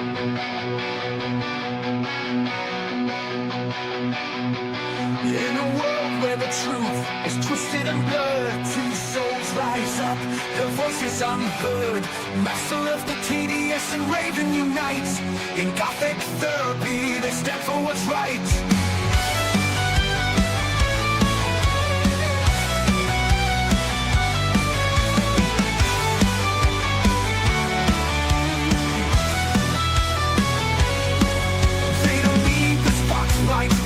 In a world where the truth is twisted and blurred, two souls rise up, their voices unheard. Master of the tedious and Raven unite. In Gothic Therapy, they stand for what's right.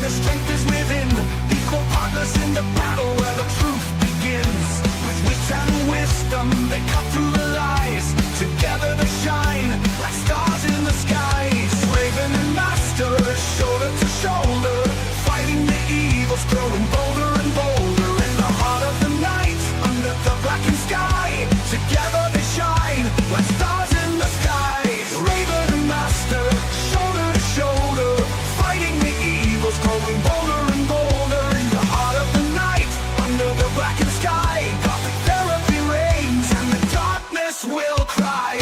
The strength is within, equal partners in the battle where the truth begins. With wit and wisdom, they cut through the lies. Together they shine, like stars in the skies. Raven and Master, shoulder to shoulder, fighting the evils, growing bolder and bolder. In the heart of the night, under the blackened sky, together they shine, like stars in the skies. Raven and Master, shoulder to shoulder, fighting the evils, growing bolder and bolder. In the heart of the night, under the blackened sky, Gothic Therapy reigns, and the darkness will cry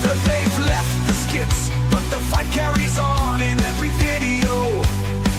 that they've left the skits, but the fight carries on in every video.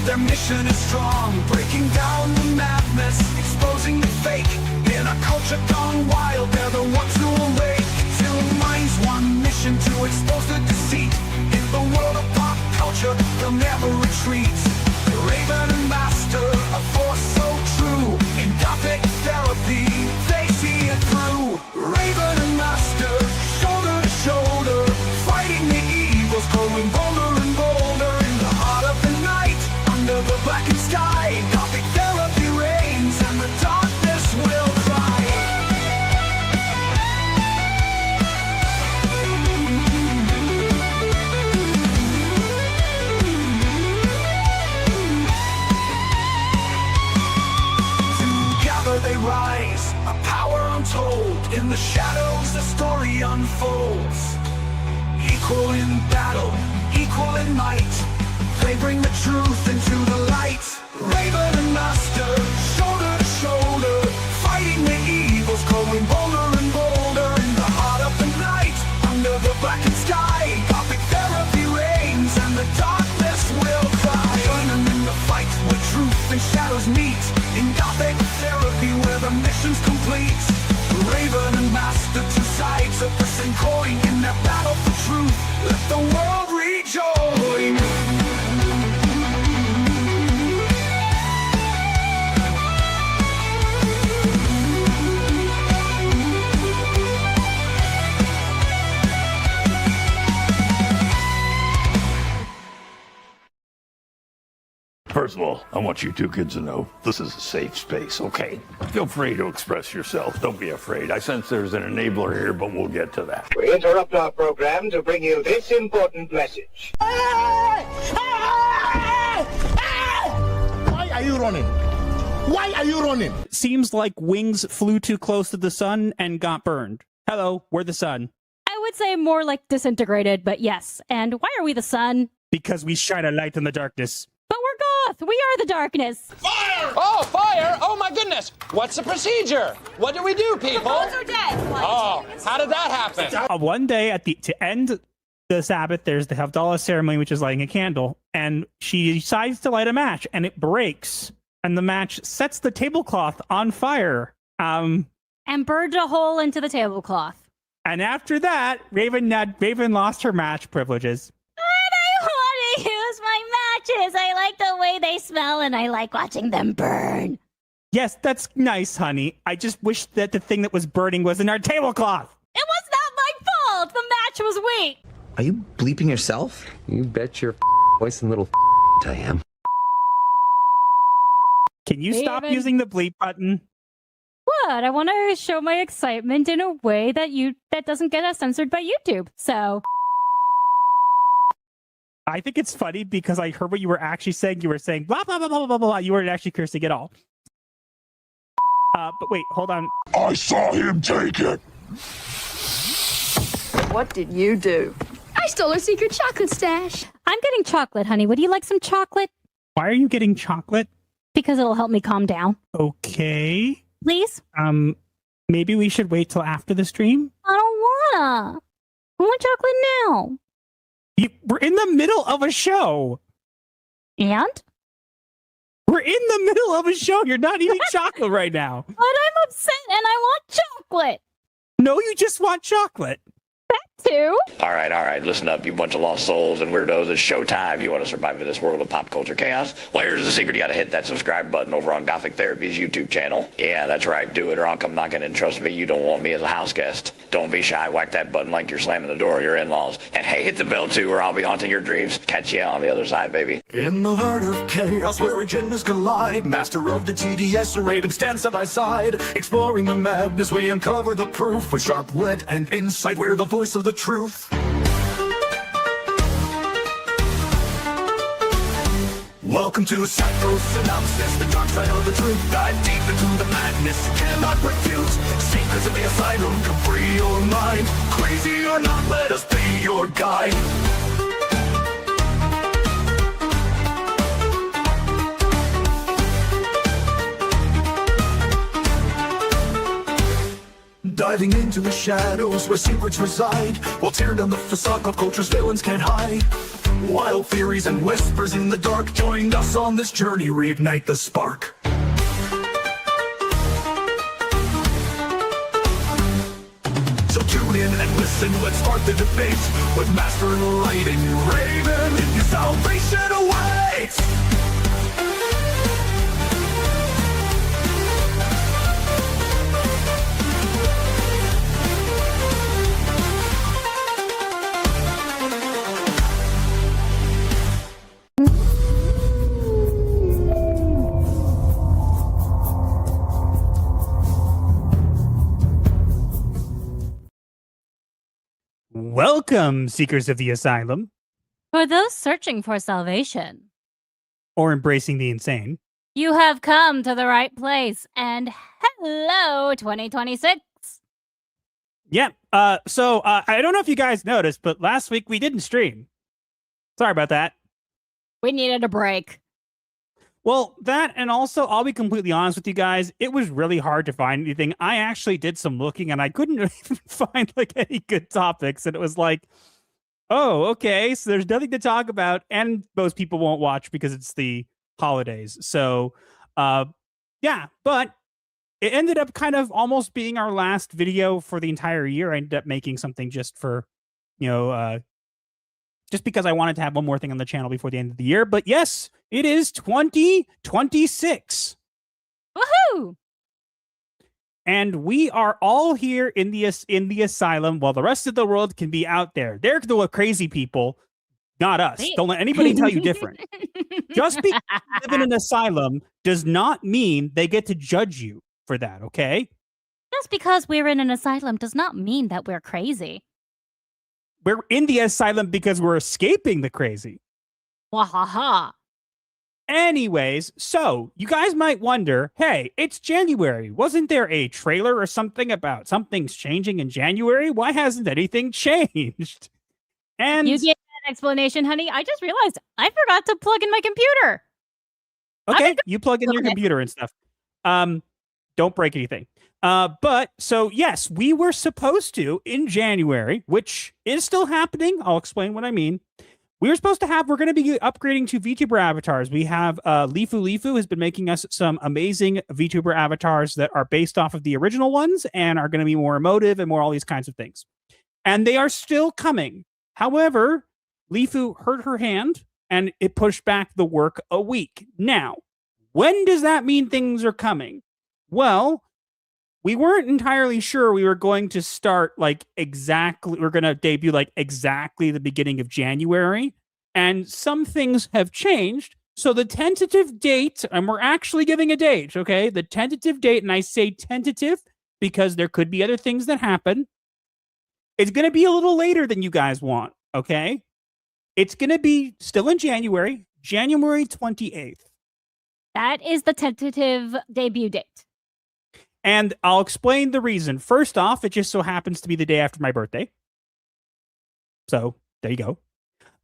Their mission is strong, breaking down the madness, exposing the fake. In a culture gone wild, they're the ones who awake. Till minds one mission to expose the deceit. In the world of pop culture, they'll never retreat. The Raven and Master, a force so true. In Gothic Therapy, they see it through. Raven and Master, shoulder to shoulder, fighting the evils, growing bolder and bolder. In the heart of the night, under the blackened sky, Gothic Therapy reigns, and the darkness will cry. Together they rise, a power untold. In the shadows the story unfolds. Equal in battle, equal in might, they bring the truth into the light. Raven and Master, shoulder to shoulder, fighting the evils, growing bolder and bolder. In the heart of the night, under the blackened sky, Gothic Therapy reigns, and the darkness will cry. Join them in the fight where truth and shadows meet. In Gothic Therapy, where the mission's complete. Raven and Master, two sides of the same coin. In their battle for truth, let the world rejoin. First of all, I want you two kids to know this is a safe space, okay? Feel free to express yourself. Don't be afraid. I sense there's an enabler here, but we'll get to that. We interrupt our program to bring you this important message. Why are you running? Why are you running? Seems like wings flew too close to the sun and got burned. Hello, we're the sun. I would say more like disintegrated, but yes. And why are we the sun? Because we shine a light in the darkness. But we're goth! We are the darkness! Fire! Oh, fire! Oh my goodness! What's the procedure? What do we do, people? The phones are dead! Oh, how did that happen? One day to end the Sabbath, there's the Havdalah ceremony, which is lighting a candle, and she decides to light a match, and it breaks, and the match sets the tablecloth on fire. And burned a hole into the tablecloth. And after that, Raven lost her match privileges. I want to use my matches! I like the way they smell, and I like watching them burn. Yes, that's nice, honey. I just wish that the thing that was burning was in our tablecloth. It was not my fault! The match was weak! Are you bleeping yourself? You bet your voice and little I am. Can you stop using the bleep button? What? I want to show my excitement in a way that doesn't get us censored by YouTube. So I think it's funny because I heard what you were actually saying. You were saying blah blah blah blah blah blah. You weren't actually cursing at all. But wait, hold on. I saw him take it. What did you do? I stole a secret chocolate stash. I'm getting chocolate, honey. Would you like some chocolate? Why are you getting chocolate? Because it'll help me calm down. Okay. Please? Maybe we should wait till after the stream? I don't wanna. I want now. We're in the middle of a show. And? We're in the middle of a show. You're not eating chocolate right now. But I'm upset and I want chocolate. No, you just want chocolate. Too. All right, listen up, you bunch of lost souls and weirdos. It's showtime. You want to survive in this world of pop culture chaos? Well, here's the secret. You got to hit that subscribe button over on Gothic Therapy's YouTube channel. Yeah, that's right. Do it or I'll come knocking, and trust me, you don't want me as a house guest. Don't be shy. Whack that button like you're slamming the door of your in-laws. And hey, hit the bell too, or I'll be haunting your dreams. Catch you on the other side, baby. In the heart of chaos where agendas collide, master of the TDS and Raven stand side by side. Exploring the madness, we uncover the proof with sharp wit and insight. We're the voice of the truth. Welcome to Psycho-Synopsis, the dark side of the truth. Dive deep into the madness you cannot refuse. Secrets of the Asylum, come free your mind. Crazy or not, let us be your guide. Diving into the shadows where secrets reside. We'll tear down the facade of culture's villains can't hide. Wild theories and whispers in the dark. Join us on this journey, reignite the spark. So tune in and listen, let's start the debate. With Master Lighting Raven, your salvation awaits. Welcome, seekers of the Asylum. For those searching for salvation. Or embracing the insane. You have come to the right place. And hello, 2026. Yeah. So I don't know if you guys noticed, but last week we didn't stream. Sorry about that. We needed a break. Well, that, and also, I'll be completely honest with you guys, it was really hard to find anything. I actually did some looking, and I couldn't even find, like, any good topics, and it was like, oh, okay, so there's nothing to talk about, and most people won't watch because it's the holidays. So, yeah, but it ended up kind of almost being our last video for the entire year. I ended up making something just for, just because I wanted to have one more thing on the channel before the end of the year. But yes, it is 2026. Woohoo! And we are all here in the asylum while the rest of the world can be out there. They're the crazy people, not us. Don't let anybody tell you different. Just because you live in an asylum does not mean they get to judge you for that, okay? Just because we're in an asylum does not mean that we're crazy. We're in the asylum because we're escaping the crazy. Wahaha. Anyways, so you guys might wonder, hey, it's January. Wasn't there a trailer or something about something's changing in January? Why hasn't anything changed? And you get an explanation, honey. I just realized I forgot to plug in my computer. Okay, you plug in your computer and stuff. Don't break anything. But so yes, we were supposed to in January, which is still happening. I'll explain what I mean. We're going to be upgrading to VTuber avatars. We have Lifu has been making us some amazing VTuber avatars that are based off of the original ones and are going to be more emotive and more all these kinds of things. And they are still coming. However, Lifu hurt her hand and it pushed back the work a week. Now, when does that mean things are coming? Well, we weren't entirely sure we were going to start we're going to debut exactly the beginning of January, and some things have changed. So the tentative date, and we're actually giving a date, okay? The tentative date, and I say tentative because there could be other things that happen. It's going to be a little later than you guys want, okay? It's going to be still in January 28th. That is the tentative debut date. And I'll explain the reason. First off, it just so happens to be the day after my birthday. So there you go.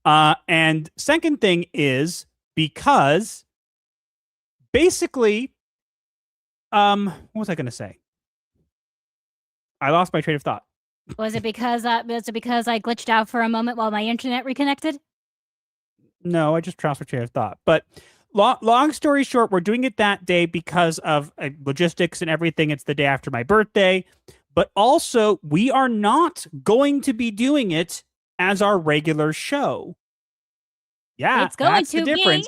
And second thing is because basically, what was I going to say? I lost my train of thought. Was it because I glitched out for a moment while my internet reconnected? No, I just transferred train of thought. But long story short, we're doing it that day because of logistics and everything. It's the day after my birthday. But also, we are not going to be doing it as our regular show. Yeah, that's the difference.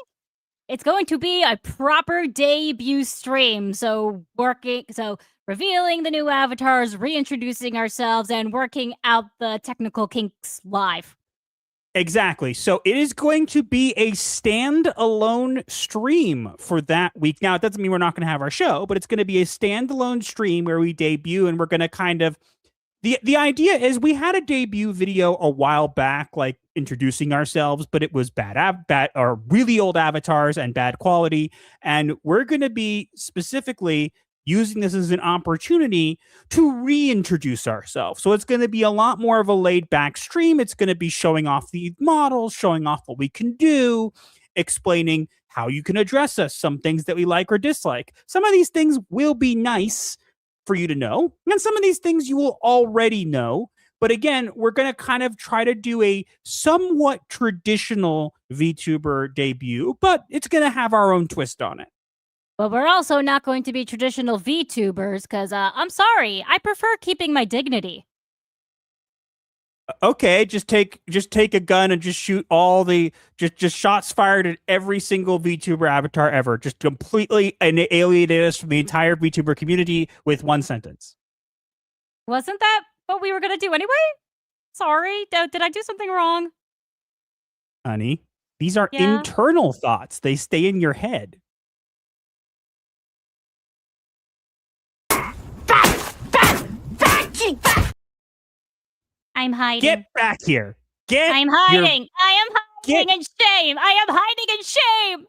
It's going to be a proper debut stream. So revealing the new avatars, reintroducing ourselves, and working out the technical kinks live. Exactly. So it is going to be a standalone stream for that week. Now, it doesn't mean we're not going to have our show, but it's going to be a standalone stream where we debut, and we're going to kind of the idea is we had a debut video a while back, like introducing ourselves, but it was bad or really old avatars and bad quality. And we're going to be specifically using this as an opportunity to reintroduce ourselves. So it's going to be a lot more of a laid back stream. It's going to be showing off the models, showing off what we can do, explaining how you can address us, some things that we like or dislike. Some of these things will be nice for you to know, and some of these things you will already know. But again, we're going to kind of try to do a somewhat traditional VTuber debut, but it's going to have our own twist on it. But we're also not going to be traditional VTubers because I'm sorry, I prefer keeping my dignity. Okay, just take a gun and just shoot all the just shots fired at every single VTuber avatar ever. Just completely alienate us from the entire VTuber community with one sentence. Wasn't that what we were going to do anyway? Sorry, did I do something wrong? Honey, these are internal thoughts. They stay in your head. I'm hiding. Get back here. I'm hiding. I am hiding in shame. I am hiding in shame.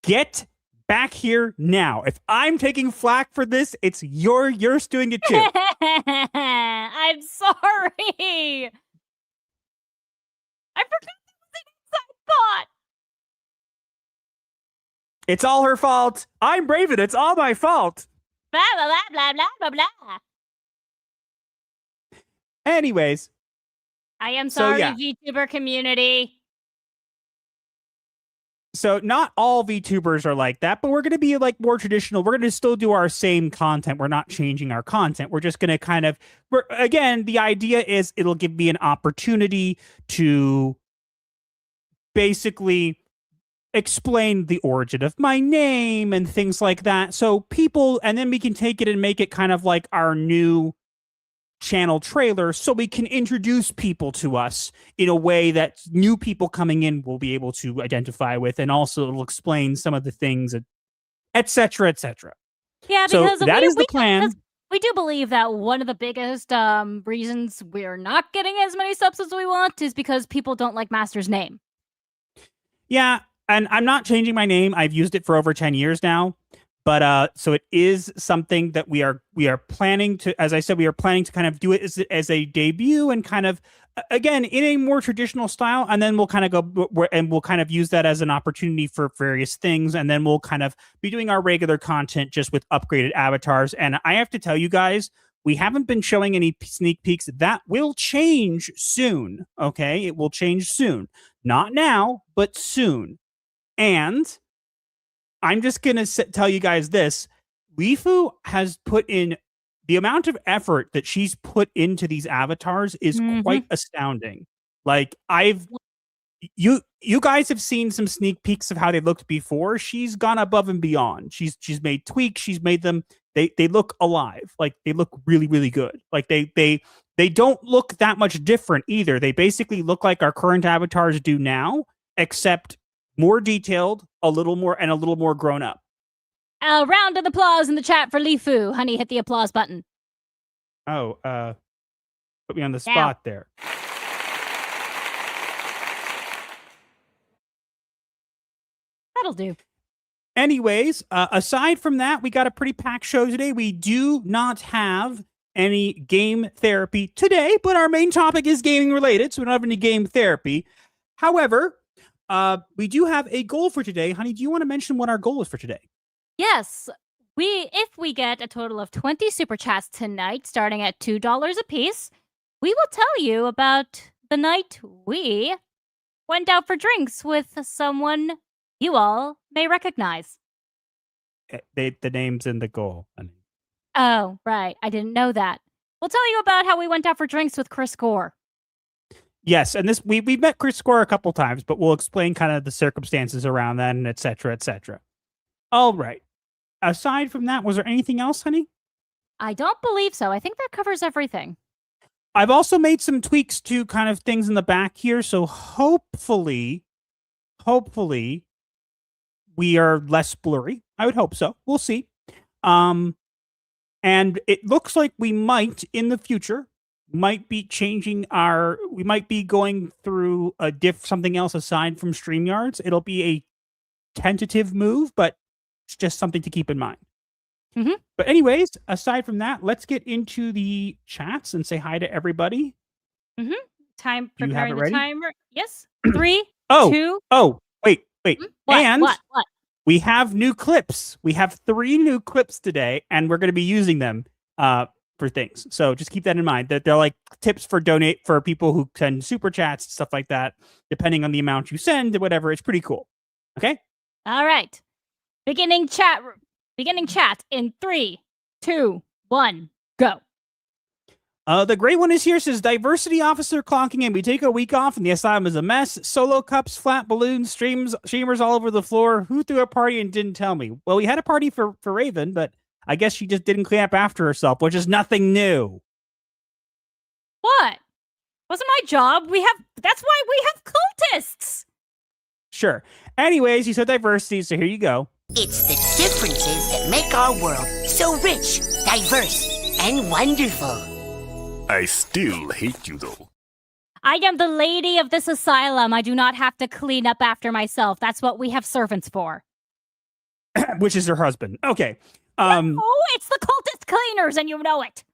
Get back here now. If I'm taking flack for this, it's you're doing it too. I'm sorry. I forgot that was an inside thought. It's all her fault. I'm Braven. It's all my fault. Blah, blah, blah, blah, blah, blah. Anyways. I am sorry, VTuber community. So not all VTubers are like that, but we're going to be like more traditional. We're going to still do our same content. We're not changing our content. We're just going to kind of, again, the idea is it'll give me an opportunity to basically explain the origin of my name and things like that. So people, and then we can take it and make it kind of like our new channel trailer, so we can introduce people to us in a way that new people coming in will be able to identify with, and also it'll explain some of the things, etc., etc. Yeah, so because that is the plan. We do believe that one of the biggest reasons we're not getting as many subs as we want is because people don't like Master's name. Yeah, and I'm not changing my name. I've used it for over 10 years now. But so it is something that we are planning to, as I said, we are planning to kind of do it as a debut and kind of, again, in a more traditional style. And then we'll kind of go and we'll kind of use that as an opportunity for various things. And then we'll kind of be doing our regular content just with upgraded avatars. And I have to tell you guys, we haven't been showing any sneak peeks. That will change soon. Okay, it will change soon. Not now, but soon. And I'm just going to tell you guys this. Lifu has put in the amount of effort that she's put into these avatars is quite astounding. Like you guys have seen some sneak peeks of how they looked before. She's gone above and beyond. She's made tweaks. She's made them. They look alive. Like they look really, really good. Like they don't look that much different either. They basically look like our current avatars do now, except more detailed, a little more grown up. A round of applause in the chat for Lifu. Honey, hit the applause button. Oh, put me on the spot there. That'll do. Anyways, aside from that, we got a pretty packed show today. We do not have any game therapy today, but our main topic is gaming related, so we don't have any game therapy. However, we do have a goal for today. Honey, do you want to mention what our goal is for today? Yes. If we get a total of 20 super chats tonight, starting at $2 a piece, we will tell you about the night we went out for drinks with someone you all may recognize. The name's in the goal. Oh, right. I didn't know that. We'll tell you about how we went out for drinks with Chris Gore. Yes, and this we met Chris Gore a couple times, but we'll explain kind of the circumstances around that and et cetera, et cetera. All right. Aside from that, was there anything else, honey? I don't believe so. I think that covers everything. I've also made some tweaks to kind of things in the back here, so hopefully we are less blurry. I would hope so. We'll see. And it looks like we might in the future might be we might be going through something else aside from StreamYards. It'll be a tentative move, but it's just something to keep in mind. Mm-hmm. But anyways, aside from that, let's get into the chats and say hi to everybody. Mm-hmm. Time Do you have preparing it the ready? timer. Yes. 3, Oh, 2. Wait. What? And What? we have new clips. We have 3 new clips today, and we're going to be using them for things. So just keep that in mind. That they're like tips for people who send super chats, stuff like that. Depending on the amount you send, or whatever, it's pretty cool. Okay. All right. Beginning chat in 3, 2, 1, go. The great one is here, says diversity officer clocking in. We take a week off and the asylum is a mess. Solo cups, flat balloons, streamers all over the floor. Who threw a party and didn't tell me? Well, we had a party for Raven, but I guess she just didn't clean up after herself, which is nothing new. What? Wasn't my job? That's why we have cultists. Sure. Anyways, you said diversity, so here you go. It's the differences that make our world so rich, diverse, and wonderful. I still hate you, though. I am the lady of this asylum. I do not have to clean up after myself. That's what we have servants for. Which is her husband. Okay. Oh, it's the cultist cleaners, and you know it.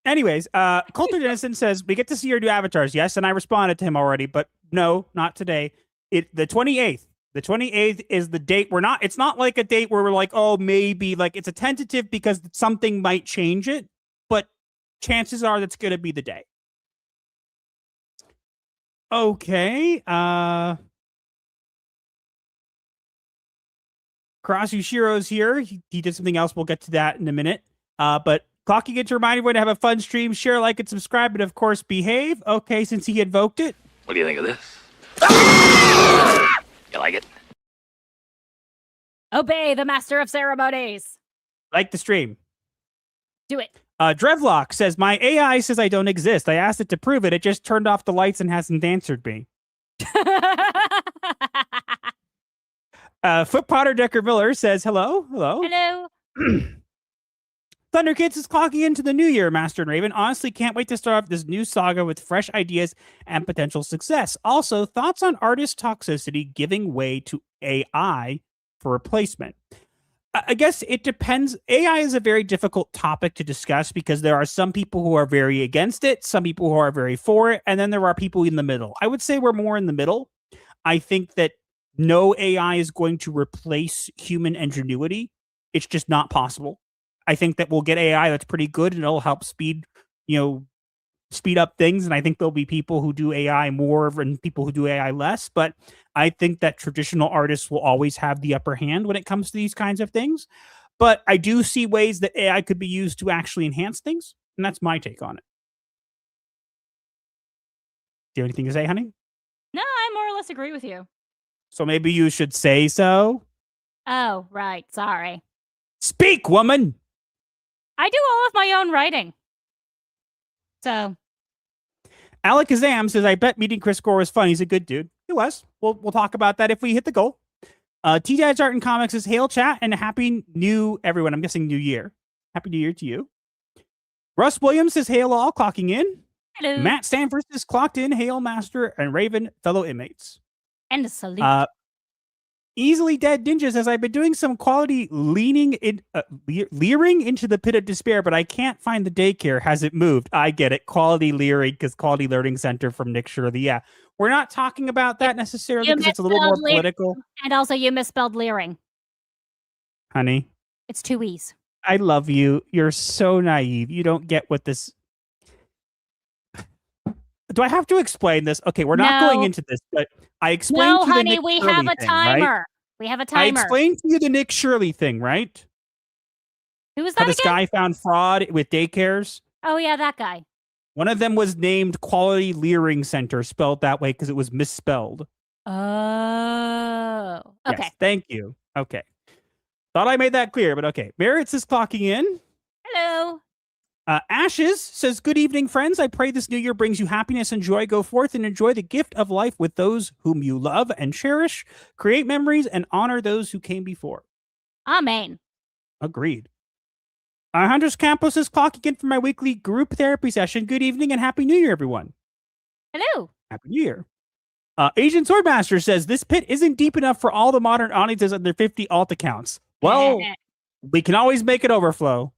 Anyways, Coulter Dennison says, we get to see your new avatars. Yes, and I responded to him already, but no, not today. The 28th. The 28th is the date. It's not like a date where we're like, oh, maybe. Like, it's a tentative because something might change it, but chances are that's going to be the day. Okay. Karasushiro's here. He did something else. We'll get to that in a minute. But clocking in to remind everyone to have a fun stream, share, like, and subscribe, and of course, behave. Okay, since he invoked it. What do you think of this? You like it? Obey the master of ceremonies. Like the stream. Do it. Drevlock says, my AI says I don't exist. I asked it to prove it. It just turned off the lights and hasn't answered me. Foot Potter Decker Miller says, hello. Hello. Thunder Kids is clocking into the new year, Master and Raven. Honestly, can't wait to start off this new saga with fresh ideas and potential success. Also, thoughts on artist toxicity giving way to AI for replacement. I guess it depends. AI is a very difficult topic to discuss because there are some people who are very against it, some people who are very for it, and then there are people in the middle. I would say we're more in the middle. I think that no AI is going to replace human ingenuity. It's just not possible. I think that we'll get AI that's pretty good and it'll help speed up things. And I think there'll be people who do AI more and people who do AI less. But I think that traditional artists will always have the upper hand when it comes to these kinds of things. But I do see ways that AI could be used to actually enhance things. And that's my take on it. Do you have anything to say, honey? No, I more or less agree with you. So maybe you should say so. Oh, right. Sorry. Speak, woman. I do all of my own writing. So. Alec Kazam says, I bet meeting Chris Gore was fun. He's a good dude. He was. We'll talk about that if we hit the goal. T-Dad's Art and Comics says, hail chat and happy new everyone. I'm guessing new year. Happy new year to you. Russ Williams says, hail all, clocking in. Hello. Matt Stanford says, clocked in, hail master and Raven, fellow inmates. And a salute. Easily Dead Ninja says, I've been doing some quality leering into the pit of despair, but I can't find the daycare. Has it moved? I get it. Quality leering, because Quality Learning Center from Nick Shirley. Yeah. We're not talking about that necessarily because it's a little more political. And also you misspelled leering. Honey. It's 2 E's. I love you. You're so naive. You don't get what this... do I have to explain this? Okay, we're not going into this, but I explained No, to you the honey, Nick we Shirley have a thing, timer. right? We have a I timer. explained to you the Nick Shirley thing, right? Who was How that this again? guy found fraud with daycares. Oh, yeah, that guy. One of them was named Quality Leering Center, spelled that way because it was misspelled. Oh. Okay. Yes, thank you. Okay. Thought I made that clear, but okay. Merritt's is clocking in. Hello. Ashes says, good evening, friends. I pray this new year brings you happiness and joy. Go forth and enjoy the gift of life with those whom you love and cherish. Create memories and honor those who came before. Amen. Agreed. Hunter's Campus is clocking in for my weekly group therapy session. Good evening and Happy New Year, everyone. Hello. Happy New Year. Agent Swordmaster says, this pit isn't deep enough for all the modern audiences under 50 alt accounts. Well, we can always make it overflow.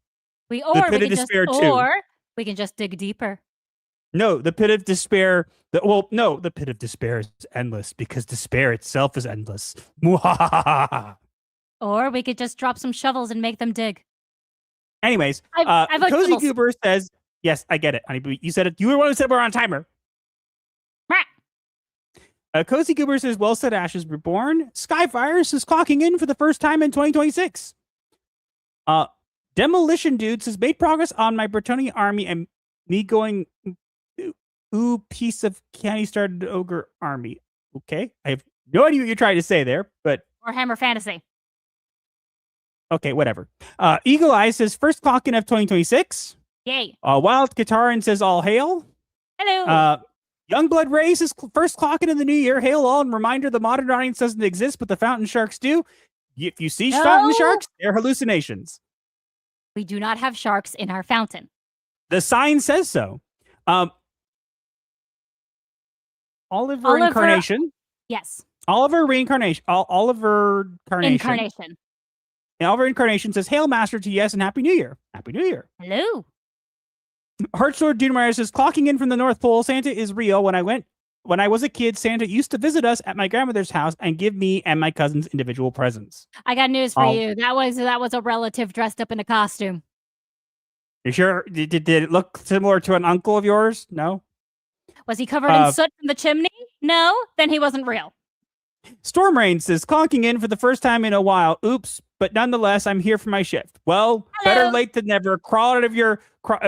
We can just dig deeper. No, the pit of despair. The pit of despair is endless because despair itself is endless. Or we could just drop some shovels and make them dig. Anyways, I vote Cozy shovels. Goober says, yes, I get it, honey, but you said it. You were the one who said we're on timer. Cozy Goober says, well said, Ashes Reborn. Skyfires is clocking in for the first time in 2026. Demolition Dude says, made progress on my Bretonian army and me going, ooh, piece of candy started ogre army. Okay. I have no idea what you're trying to say there, but. Warhammer Fantasy. Okay, whatever. Eagle Eye says, first clock in of 2026. Yay. Wild Kataran says, all hail. Hello. Youngblood Race is first clocking in the new year. Hail all, and reminder the modern audience doesn't exist, but the fountain sharks do. If you see fountain sharks, they're hallucinations. We do not have sharks in our fountain. The sign says so. Oliver Incarnation. Yes. Oliver Reincarnation. Oliver Carnation. Incarnation. And Oliver Incarnation says, hail Master to yes and Happy New Year. Happy New Year. Hello. Heartsword Dunemeyer says, clocking in from the North Pole. Santa is real. When I was a kid, Santa used to visit us at my grandmother's house and give me and my cousins individual presents. I got news for you. That was a relative dressed up in a costume. You sure? Did it look similar to an uncle of yours? No? Was he covered in soot from the chimney? No? Then he wasn't real. Storm Rain says, clocking in for the first time in a while. Oops, but nonetheless, I'm here for my shift. Well, better late than never. Crawl out of your...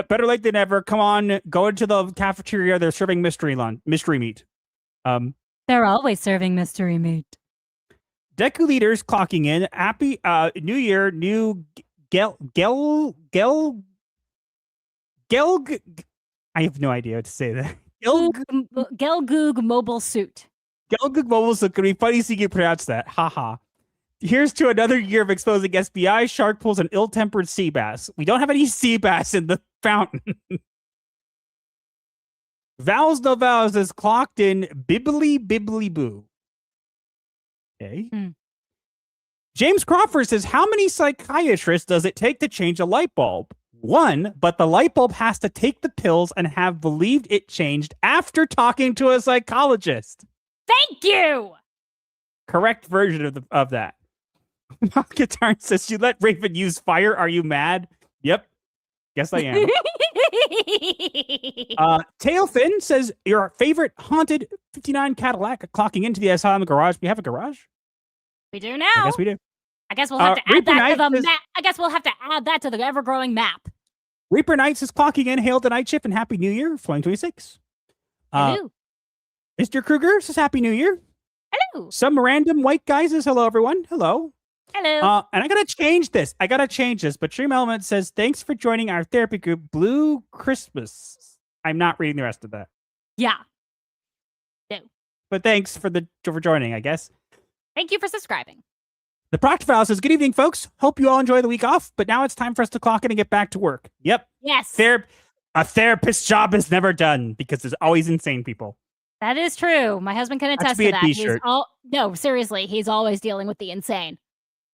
better late than never. Come on, go into the cafeteria. They're serving mystery meat. They're always serving mystery meat. Deku Leaders clocking in. Happy New Year. New I have no idea what to say that. Gelgoog mobile suit. Gelgoog mobile suit. Could be funny seeing you pronounce that. Haha. Here's to another year of exposing SBI, shark pools, and ill-tempered sea bass. We don't have any sea bass in the fountain. Vowels no Vowels is clocked in bibbly bibbly boo. Okay. James Crawford says, how many psychiatrists does it take to change a light bulb? One, but the light bulb has to take the pills and have believed it changed after talking to a psychologist. Thank you. Correct version of that. Guitar says, you let Raven use fire. Are you mad? Yep. Yes, I am. Tailfin says, your favorite haunted 59 Cadillac clocking into the Asylum garage. We have a garage? We do now. I guess we do. I guess we'll have to add Reaper that to the Knight map. I guess we'll have to add that to the ever-growing map. Reaper Knights is clocking in. Hail the night shift and Happy New Year 2026. Hello. Mr. Kruger says Happy New Year. Hello. Some random white guy says hello, everyone. Hello. Hello. And I gotta change this. But Dream Element says, thanks for joining our therapy group, Blue Christmas. I'm not reading the rest of that. Yeah. No. But thanks for joining, I guess. Thank you for subscribing. The Proctor File says, good evening, folks. Hope you all enjoy the week off, but now it's time for us to clock in and get back to work. Yep. Yes. A therapist's job is never done because there's always insane people. That is true. My husband can attest to that. T-shirt. No, seriously, he's always dealing with the insane.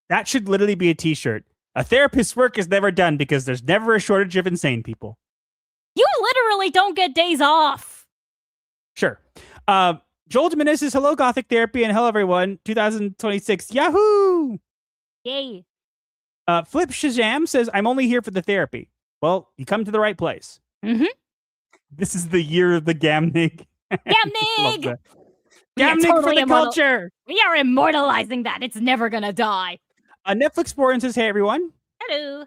That should literally be a t-shirt. A therapist's work is never done because there's never a shortage of insane people. You literally don't get days off. Sure. Joel Jimenez says, hello, Gothic Therapy, and hello, everyone. 2026. Yahoo! Yay. Flip Shazam says, I'm only here for the therapy. Well, you come to the right place. Mm-hmm. This is the year of the Gamnig. Gamnig! Gamnig for the culture! We are immortalizing that. It's never gonna die. Netflix Borin says, hey, everyone. Hello.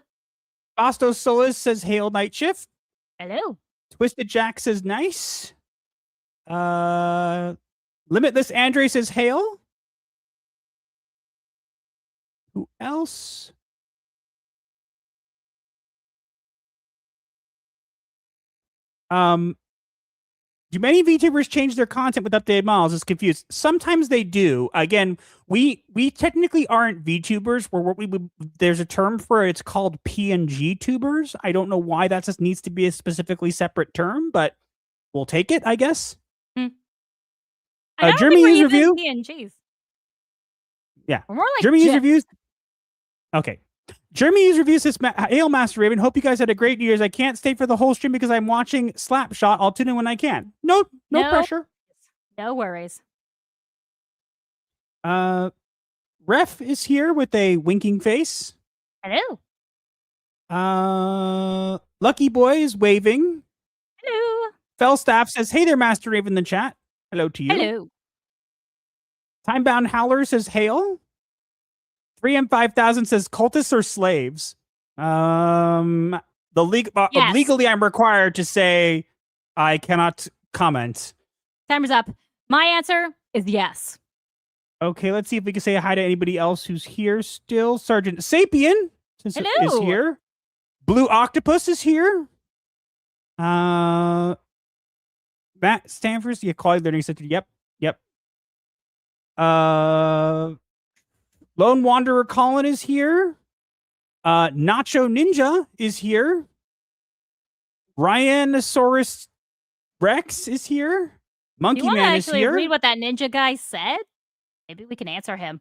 Bastos Solis says, hail night shift. Hello. Twisted Jack says, nice. Limitless Andre says, hail. Who else? Do many VTubers change their content with updated models? Is confused. Sometimes they do. Again, we technically aren't VTubers. There's a term for it. It's called PNG tubers. I don't know why that just needs to be a specifically separate term, but we'll take it, I guess. I don't Jeremy think we're user even review. PNGs. Yeah. We're more like Jeremy user GIFs. reviews. Okay. Jeremy user reviews this. Hail Master Raven. Hope you guys had a great New Year's. I can't stay for the whole stream because I'm watching Slapshot. I'll tune in when I can. No pressure. No worries. Ref is here with a winking face. Hello. Lucky Boy is waving. Hello. Felstaff says, hey there, Master Raven in the chat. Hello to you. Hello. Timebound Howler says, hail. 3M5000 says, cultists or slaves? Yes. Legally, I'm required to say I cannot comment. Timer's up. My answer is yes. Okay, let's see if we can say hi to anybody else who's here still. Sergeant Sapien is here. Blue Octopus is here. Matt Stanford's the Quality Learning Center. Yep. Lone Wanderer Colin is here. Nacho Ninja is here. Rhinosaurus Rex is here. Monkey Man is here. Read what that ninja guy said? Maybe we can answer him.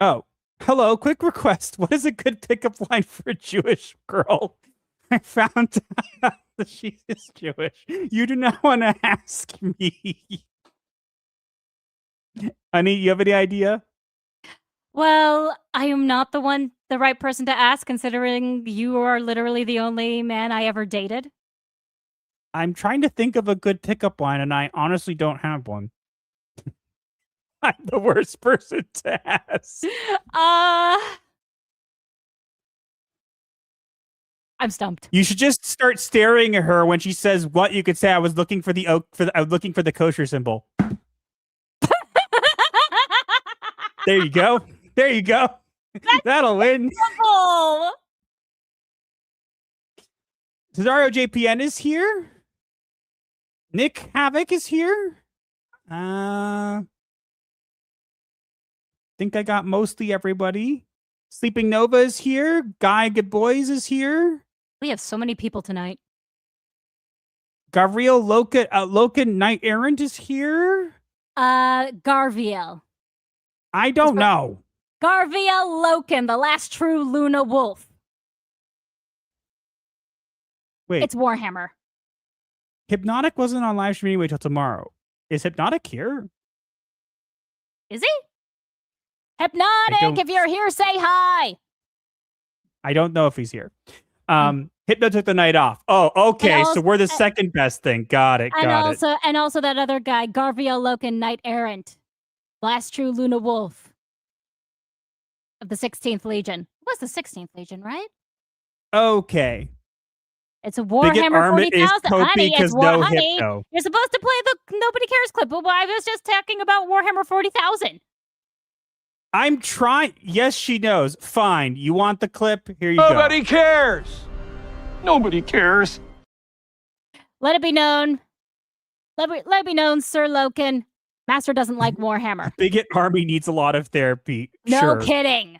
Oh, hello. Quick request. What is a good pickup line for a Jewish girl? I found out that she is Jewish. You do not want to ask me. Honey, you have any idea? Well, I am not the right person to ask, considering you are literally the only man I ever dated. I'm trying to think of a good pickup line, and I honestly don't have one. I'm the worst person to ask. I'm stumped. You should just start staring at her when she says what. You could say, "I was looking for the kosher symbol." There you go. That'll win. Simple. Cesario JPN is here. Nick Havoc is here. Think I got mostly everybody. Sleeping Nova is here. Guy Good Boys is here. We have so many people tonight. Gabriel Locan Knight Errant is here. Garviel. I don't know. Garviel Locan, the last true Luna Wolf. Wait. It's Warhammer. Hypnotic wasn't on live stream anyway till tomorrow. Is Hypnotic here? Is he? Hypnotic, if you're here, say hi. I don't know if he's here. Hypno took the night off. Oh, okay. So we're the second best thing. Got it. And also that other guy, Garviel Locan Knight Errant. Last true Luna Wolf of the 16th Legion. It was the 16th Legion, right? Okay. It's a Warhammer 40,000. Honey, it's no honey. Hypno. You're supposed to play the Nobody Cares clip, but I was just talking about Warhammer 40,000. I'm trying. Yes, she knows. Fine. You want the clip? Here you go. Nobody cares. Nobody cares. Let it be known. Let it be known, Sir Locan. Master doesn't like Warhammer. Bigot Army needs a lot of therapy. No sure. kidding.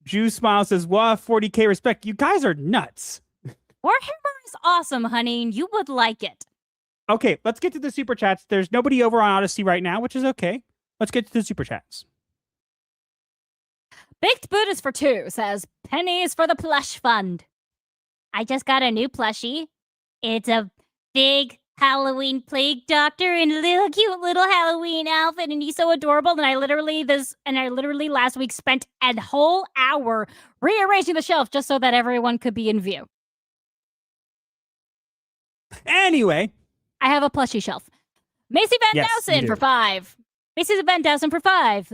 Jew Smile says, "Wow, 40K respect. You guys are nuts." Warhammer is awesome, honey. And you would like it. Okay, let's get to the super chats. There's nobody over on Odyssey right now, which is okay. Let's get to the super chats. Baked Buddhist for 2 says, pennies for the plush fund. I just got a new plushie. It's a big Halloween plague doctor in a little cute little Halloween outfit, and he's so adorable. And I literally last week spent a whole hour rearranging the shelf just so that everyone could be in view. Anyway. I have a plushie shelf. Macy Van Yes, you Dowson do. for 5. Macy Van Dowson for 5.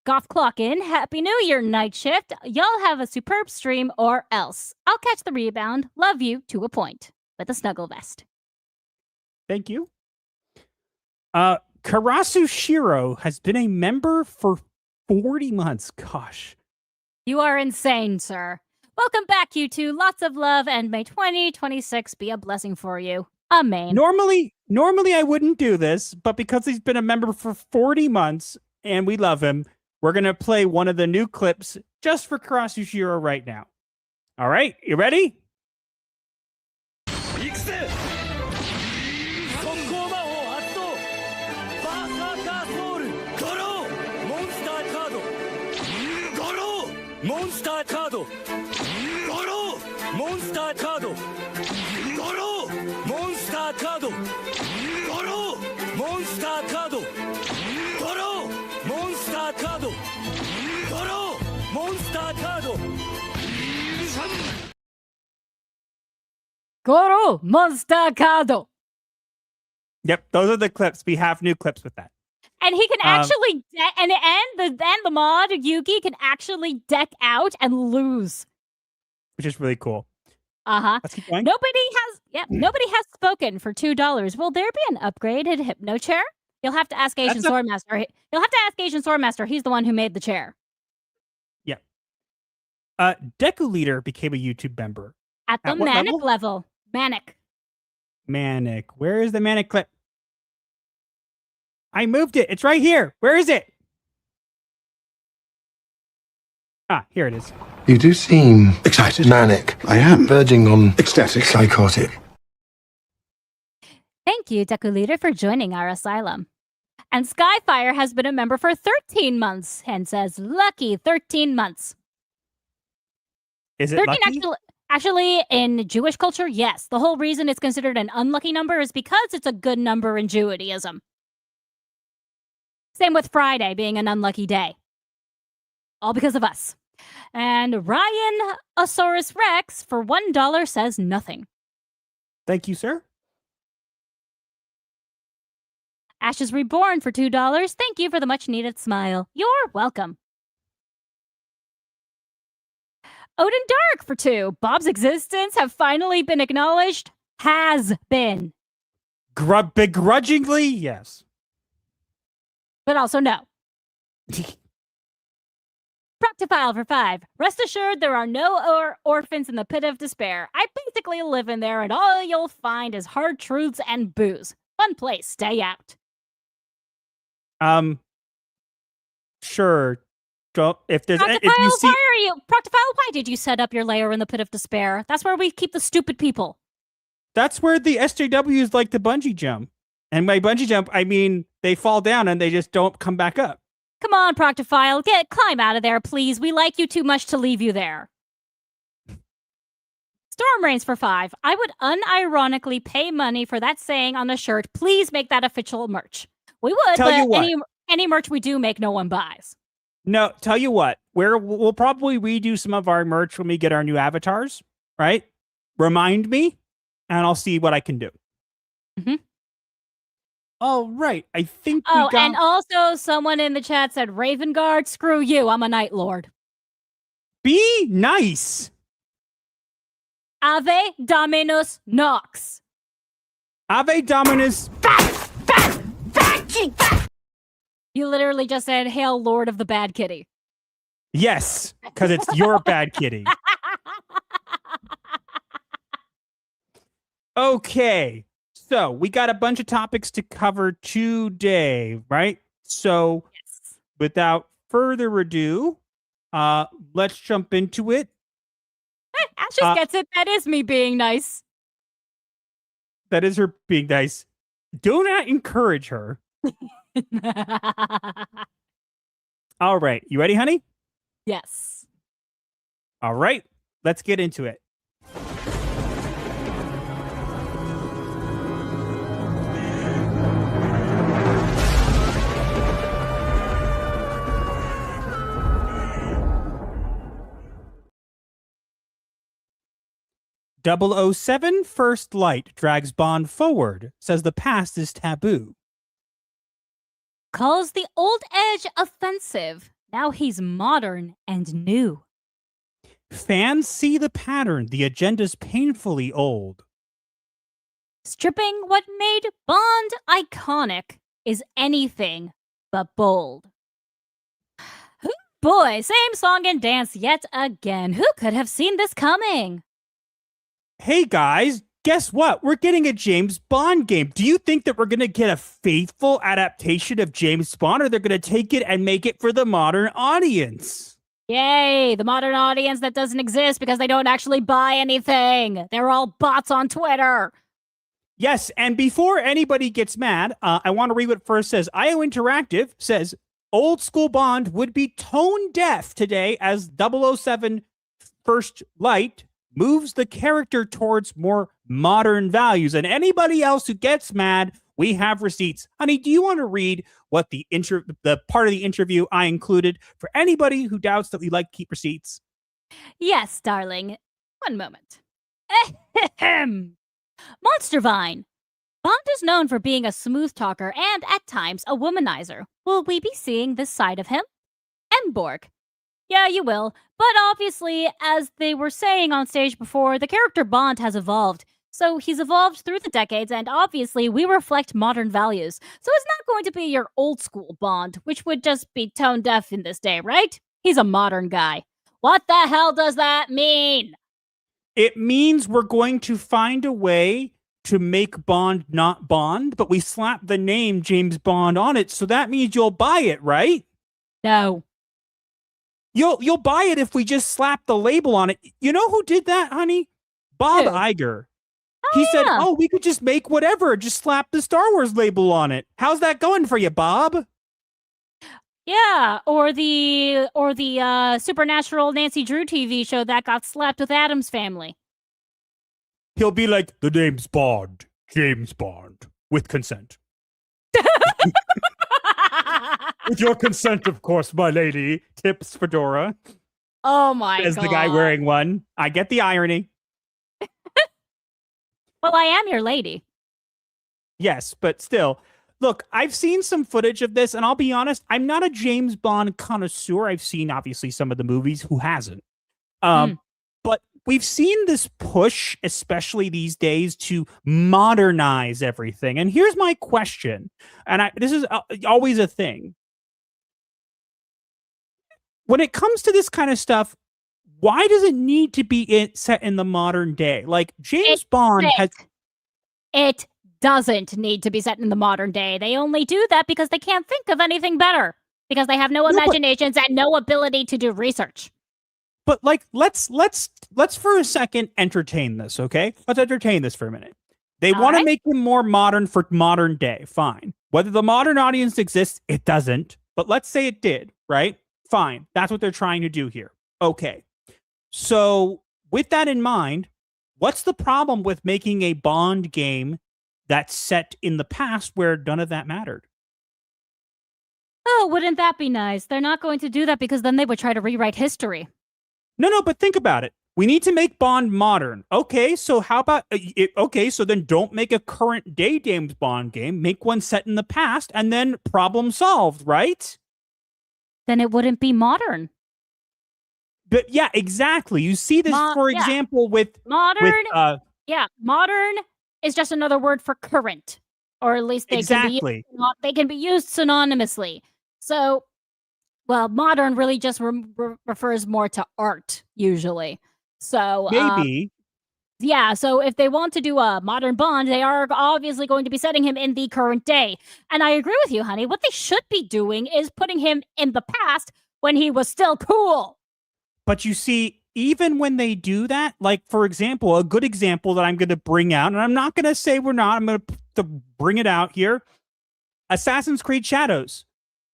Goth clock in. Happy New Year, night shift. Y'all have a superb stream or else. I'll catch the rebound. Love you to a point. With a snuggle vest. Thank you. Karasu Shiro has been a member for 40 months. Gosh. You are insane, sir. Welcome back, you two. Lots of love, and may 2026 be a blessing for you. Amen. Normally I wouldn't do this, but because he's been a member for 40 months and we love him, we're going to play one of the new clips just for Karasu Shiro right now. All right, you ready? Monster card. Goro. Monster card. Goro. Monster card. Goro. Monster card. Goro. Monster card. Goro. Monster card. Goro Monster card. Yep, those are the clips. We have new clips with that. And he can actually and the mod Yugi can actually deck out and lose, which is really cool. Let's keep going. Nobody has spoken for $2. Will there be an upgraded hypno chair? You'll have to ask Asian Swordmaster. You'll have to ask Asian Swordmaster. He's the one who made the chair. Yeah. Deku Leader became a YouTube member At the Manic level. Manic. Where is the Manic clip? I moved it. It's right here. Where is it? Ah, here it is. You do seem excited, manic. I am. Verging on ecstatic, psychotic. Thank you, Deku Leader, for joining our asylum. And Skyfire has been a member for 13 months and says, lucky 13 months. Is it 13 lucky? Actually, in Jewish culture, yes. The whole reason it's considered an unlucky number is because it's a good number in Judaism. Same with Friday being an unlucky day. All because of us. And Ryan Osaurus Rex for $1 says nothing. Thank you, sir. Ashes Reborn for $2. Thank you for the much needed smile. You're welcome. Odin Dark for 2. Bob's existence have finally been acknowledged. Has been. Begrudgingly, yes. But also no. Proctophile for 5. Rest assured there are no orphans in the pit of despair. I basically live in there and all you'll find is hard truths and booze. Fun place, stay out. Sure. If there's Proctophile, if you see Proctophile, why did you set up your lair in the pit of despair? That's where we keep the stupid people. That's where the SJWs like to bungee jump. And by bungee jump, I mean they fall down and they just don't come back up. Come on, Proctophile, climb out of there, please. We like you too much to leave you there. Storm Reigns for 5. I would unironically pay money for that saying on the shirt. Please make that official merch. We would, but any merch we do make, no one buys. No, tell you what, we'll probably redo some of our merch when we get our new avatars, right? Remind me, and I'll see what I can do. Mm-hmm. All right, I think and also someone in the chat said, Raven Guard, screw you, I'm a Night Lord. Be nice. Ave Dominus Nox. Ave Dominus. You literally just said, Hail Lord of the Bad Kitty. Yes, because it's your bad kitty. Okay, so we got a bunch of topics to cover today, right? So without further ado, let's jump into it. Ash just gets it. That is me being nice. That is her being nice. Do not encourage her. All right. You ready, honey? Yes. All right. Let's get into it. 007 First Light drags Bond forward, says the past is taboo. Calls the old edge offensive. Now he's modern and new. Fans see the pattern. The agenda's painfully old. Stripping what made Bond iconic is anything but bold. Boy, same song and dance yet again. Who could have seen this coming? Hey guys, guess what? We're getting a James Bond game. Do you think that we're going to get a faithful adaptation of James Bond, or they're going to take it and make it for the modern audience? Yay, the modern audience that doesn't exist because they don't actually buy anything. They're all bots on Twitter. Yes, and before anybody gets mad, I want to read what first says. IO Interactive says, old school Bond would be tone deaf today as 007 First Light moves the character towards more modern values. And anybody else who gets mad, we have receipts. Honey, do you want to read what the part of the interview I included for anybody who doubts that we like to keep receipts? Yes, darling. One moment. Monster Vine. Bond is known for being a smooth talker and, at times, a womanizer. Will we be seeing this side of him? Mborg. Yeah, you will. But obviously, as they were saying on stage before, the character Bond has evolved. So he's evolved through the decades, and obviously we reflect modern values. So it's not going to be your old school Bond, which would just be tone deaf in this day, right? He's a modern guy. What the hell does that mean? It means we're going to find a way to make Bond not Bond, but we slap the name James Bond on it, so that means you'll buy it, right? No. You'll buy it if we just slap the label on it. You know who did that, honey? Bob Iger. He said, oh, we could just make whatever, just slap the Star Wars label on it. How's that going for you, Bob? Yeah, or the Supernatural Nancy Drew TV show that got slapped with Addams Family. He'll be like, the name's Bond, James Bond, with consent. With your consent, of course, my lady. Tips Fedora. Oh my god. As the guy wearing one. I get the irony. Well, I am your lady. Yes, but still. Look, I've seen some footage of this, and I'll be honest, I'm not a James Bond connoisseur. I've seen, obviously, some of the movies. Who hasn't? But we've seen this push, especially these days, to modernize everything. And here's my question, and this is always a thing. When it comes to this kind of stuff, why does it need to be set in the modern day? Like, James Bond has... It doesn't need to be set in the modern day. They only do that because they can't think of anything better. Because they have no imaginations and no ability to do research. But like, let's for a second entertain this, okay? Let's entertain this for a minute. They want to make him more modern for modern day. Fine. Whether the modern audience exists, it doesn't. But let's say it did, right? Fine. That's what they're trying to do here. Okay. So with that in mind, what's the problem with making a Bond game that's set in the past where none of that mattered? Oh, wouldn't that be nice? They're not going to do that because then they would try to rewrite history. No, but think about it. We need to make Bond modern. Okay, so how about... okay, so then don't make a current day James Bond game. Make one set in the past, and then problem solved, right? Then it wouldn't be modern. But yeah, exactly. You see this, for example, with... Modern? Modern is just another word for current. Or at least they can be used synonymously. So... Well, modern really just refers more to art, usually. So maybe. So if they want to do a modern Bond, they are obviously going to be setting him in the current day. And I agree with you, honey. What they should be doing is putting him in the past when he was still cool. But you see, even when they do that, like, for example, a good example that I'm going to bring out, and I'm not going to say we're not, I'm going to bring it out here, Assassin's Creed Shadows.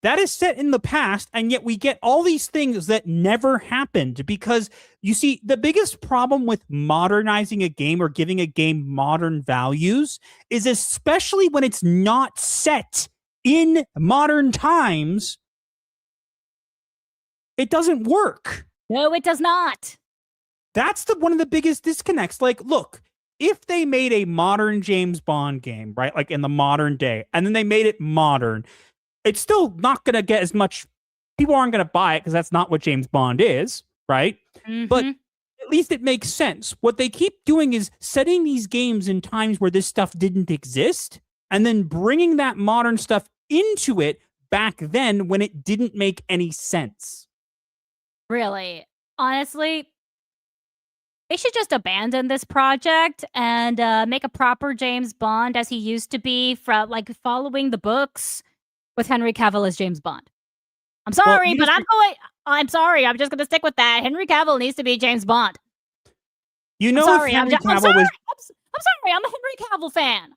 That is set in the past, and yet we get all these things that never happened because, you see, the biggest problem with modernizing a game or giving a game modern values is especially when it's not set in modern times, it doesn't work. No, it does not. That's one of the biggest disconnects. Like, look, if they made a modern James Bond game, right, like in the modern day, and then they made it modern, it's still not going to get as much. People aren't going to buy it because that's not what James Bond is, right? But at least it makes sense. What they keep doing is setting these games in times where this stuff didn't exist, and then bringing that modern stuff into it back then when it didn't make any sense. Really, honestly, they should just abandon this project and make a proper James Bond as he used to be, from like following the books with Henry Cavill as James Bond. I'm sorry, but I'm sorry. I'm just going to stick with that. Henry Cavill needs to be James Bond. You know, I'm sorry. I'm sorry. I'm sorry. I'm a Henry Cavill fan.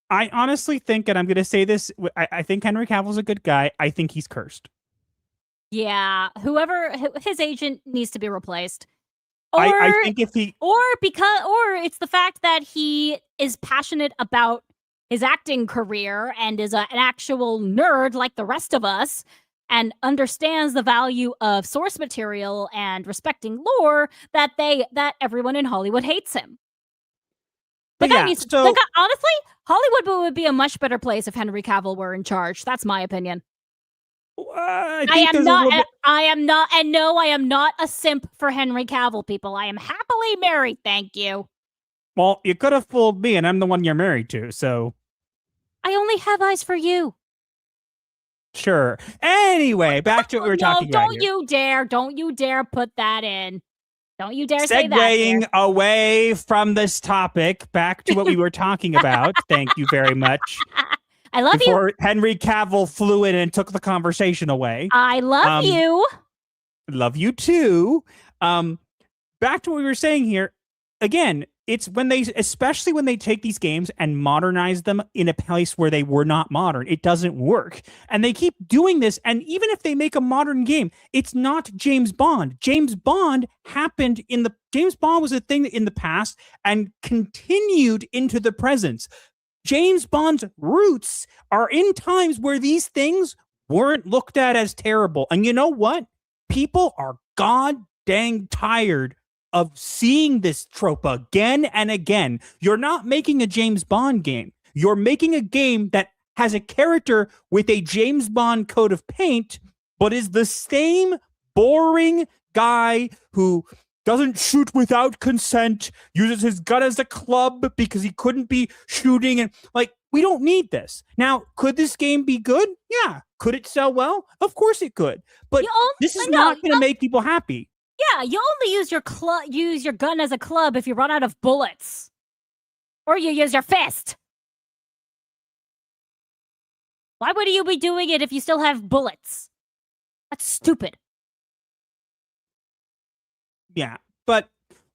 I honestly think, and I'm going to say this, I think Henry Cavill's a good guy. I think he's cursed. Yeah, whoever his agent needs to be replaced. Or I think if he, or it's the fact that he is passionate about his acting career and is an actual nerd like the rest of us, and understands the value of source material and respecting lore, that everyone in Hollywood hates him. But honestly, Hollywood would be a much better place if Henry Cavill were in charge. That's my opinion. I am not a simp for Henry Cavill, people. I am happily married, thank you. Well, you could have fooled me, and I'm the one you're married to, so. I only have eyes for you. Sure. Anyway, back to what we were talking about. Don't you dare put that in. Don't you dare say that. Segueing away from this topic, back to what we were talking about. Thank you very much. I love Before you. Henry Cavill flew in and took the conversation away. I love you. Love you too. Back to what we were saying here. Again, it's especially when they take these games and modernize them in a place where they were not modern, it doesn't work. And they keep doing this. And even if they make a modern game, it's not James Bond. James Bond was a thing in the past and continued into the present. James Bond's roots are in times where these things weren't looked at as terrible. And you know what? People are god dang tired of seeing this trope again and again. You're not making a James Bond game. You're making a game that has a character with a James Bond coat of paint, but is the same boring guy who doesn't shoot without consent, uses his gun as a club because he couldn't be shooting. And we don't need this. Now, could this game be good? Yeah. Could it sell well? Of course it could. But this is not going to make people happy. Yeah, you only use your gun as a club if you run out of bullets. Or you use your fist. Why would you be doing it if you still have bullets? That's stupid. Yeah, but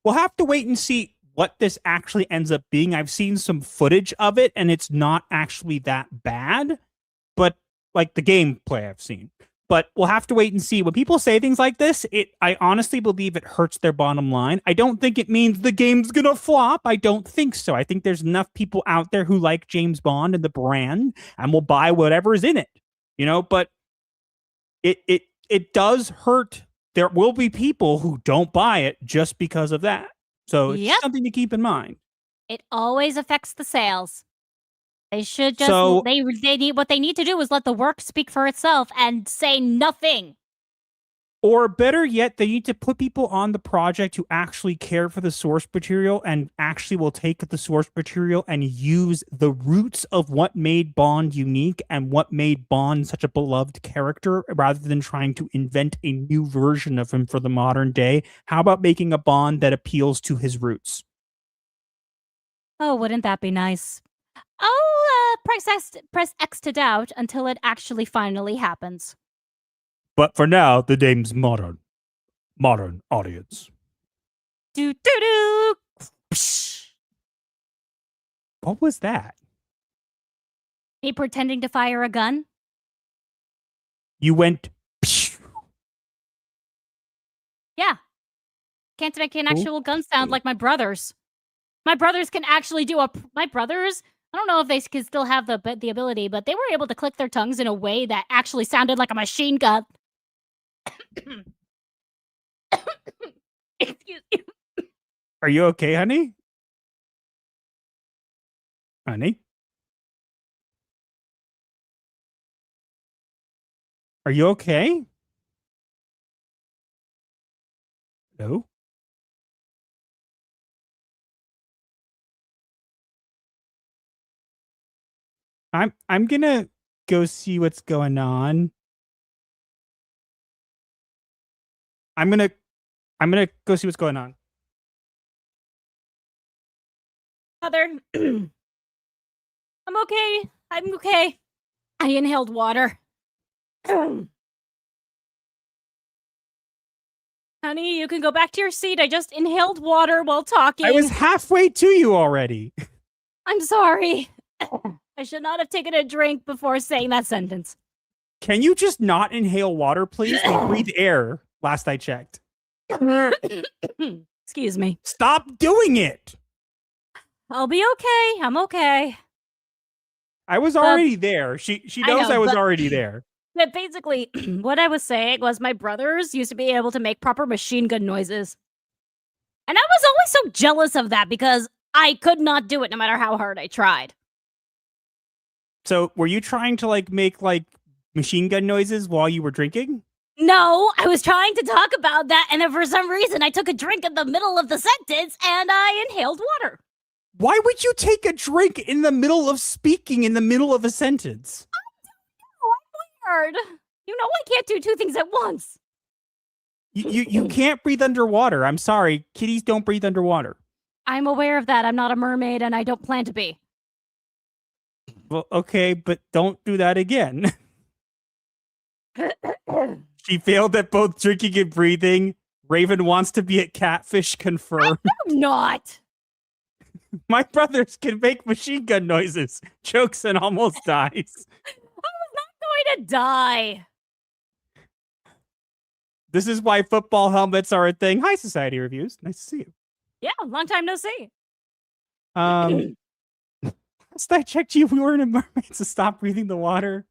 we'll have to wait and see what this actually ends up being. I've seen some footage of it, and it's not actually that bad, but like the gameplay I've seen. But we'll have to wait and see. When people say things like this, I honestly believe it hurts their bottom line. I don't think it means the game's gonna flop. I don't think so. I think there's enough people out there who like James Bond and the brand and will buy whatever is in it. But it does hurt. There will be people who don't buy it just because of that. So it's something to keep in mind. It always affects the sales. They should just they need what they need to do is let the work speak for itself and say nothing. Or better yet, they need to put people on the project who actually care for the source material and actually will take the source material and use the roots of what made Bond unique and what made Bond such a beloved character, rather than trying to invent a new version of him for the modern day. How about making a Bond that appeals to his roots? Oh, wouldn't that be nice? Press X to doubt until it actually finally happens. But for now, the game's modern audience. Do do do. What was that? Me pretending to fire a gun? You went. Yeah. Can't make an actual gun sound like my brothers. My brothers can actually do my brothers, I don't know if they can still have the ability, but they were able to click their tongues in a way that actually sounded like a machine gun. Excuse me. Are you okay, honey? Honey? Are you okay? No? I'm gonna go see what's going on. I'm gonna go see what's going on. Mother, I'm okay. I'm okay. I inhaled water. Honey, you can go back to your seat. I just inhaled water while talking. I was halfway to you already. I'm sorry. I should not have taken a drink before saying that sentence. Can you just not inhale water, please? We breathe air, last I checked. Excuse me. Stop doing it! I'll be okay. I'm okay. I was already there. She knows I was already there. But basically, what I was saying was my brothers used to be able to make proper machine gun noises. And I was always so jealous of that because I could not do it no matter how hard I tried. So, were you trying to make machine gun noises while you were drinking? No, I was trying to talk about that, and then for some reason I took a drink in the middle of the sentence and I inhaled water. Why would you take a drink in the middle of speaking in the middle of a sentence? I'm weird. You know I can't do two things at once. You can't breathe underwater. I'm sorry. Kitties don't breathe underwater. I'm aware of that. I'm not a mermaid and I don't plan to be. Well, okay, but don't do that again. She failed at both drinking and breathing. Raven wants to be at Catfish confirmed. I'm not. My brothers can make machine gun noises. Chokes and almost dies. I was not going to die. This is why football helmets are a thing. Hi, Society Reviews. Nice to see you. Yeah, long time no see. Last I checked you, we weren't in mermaids, so stop breathing the water.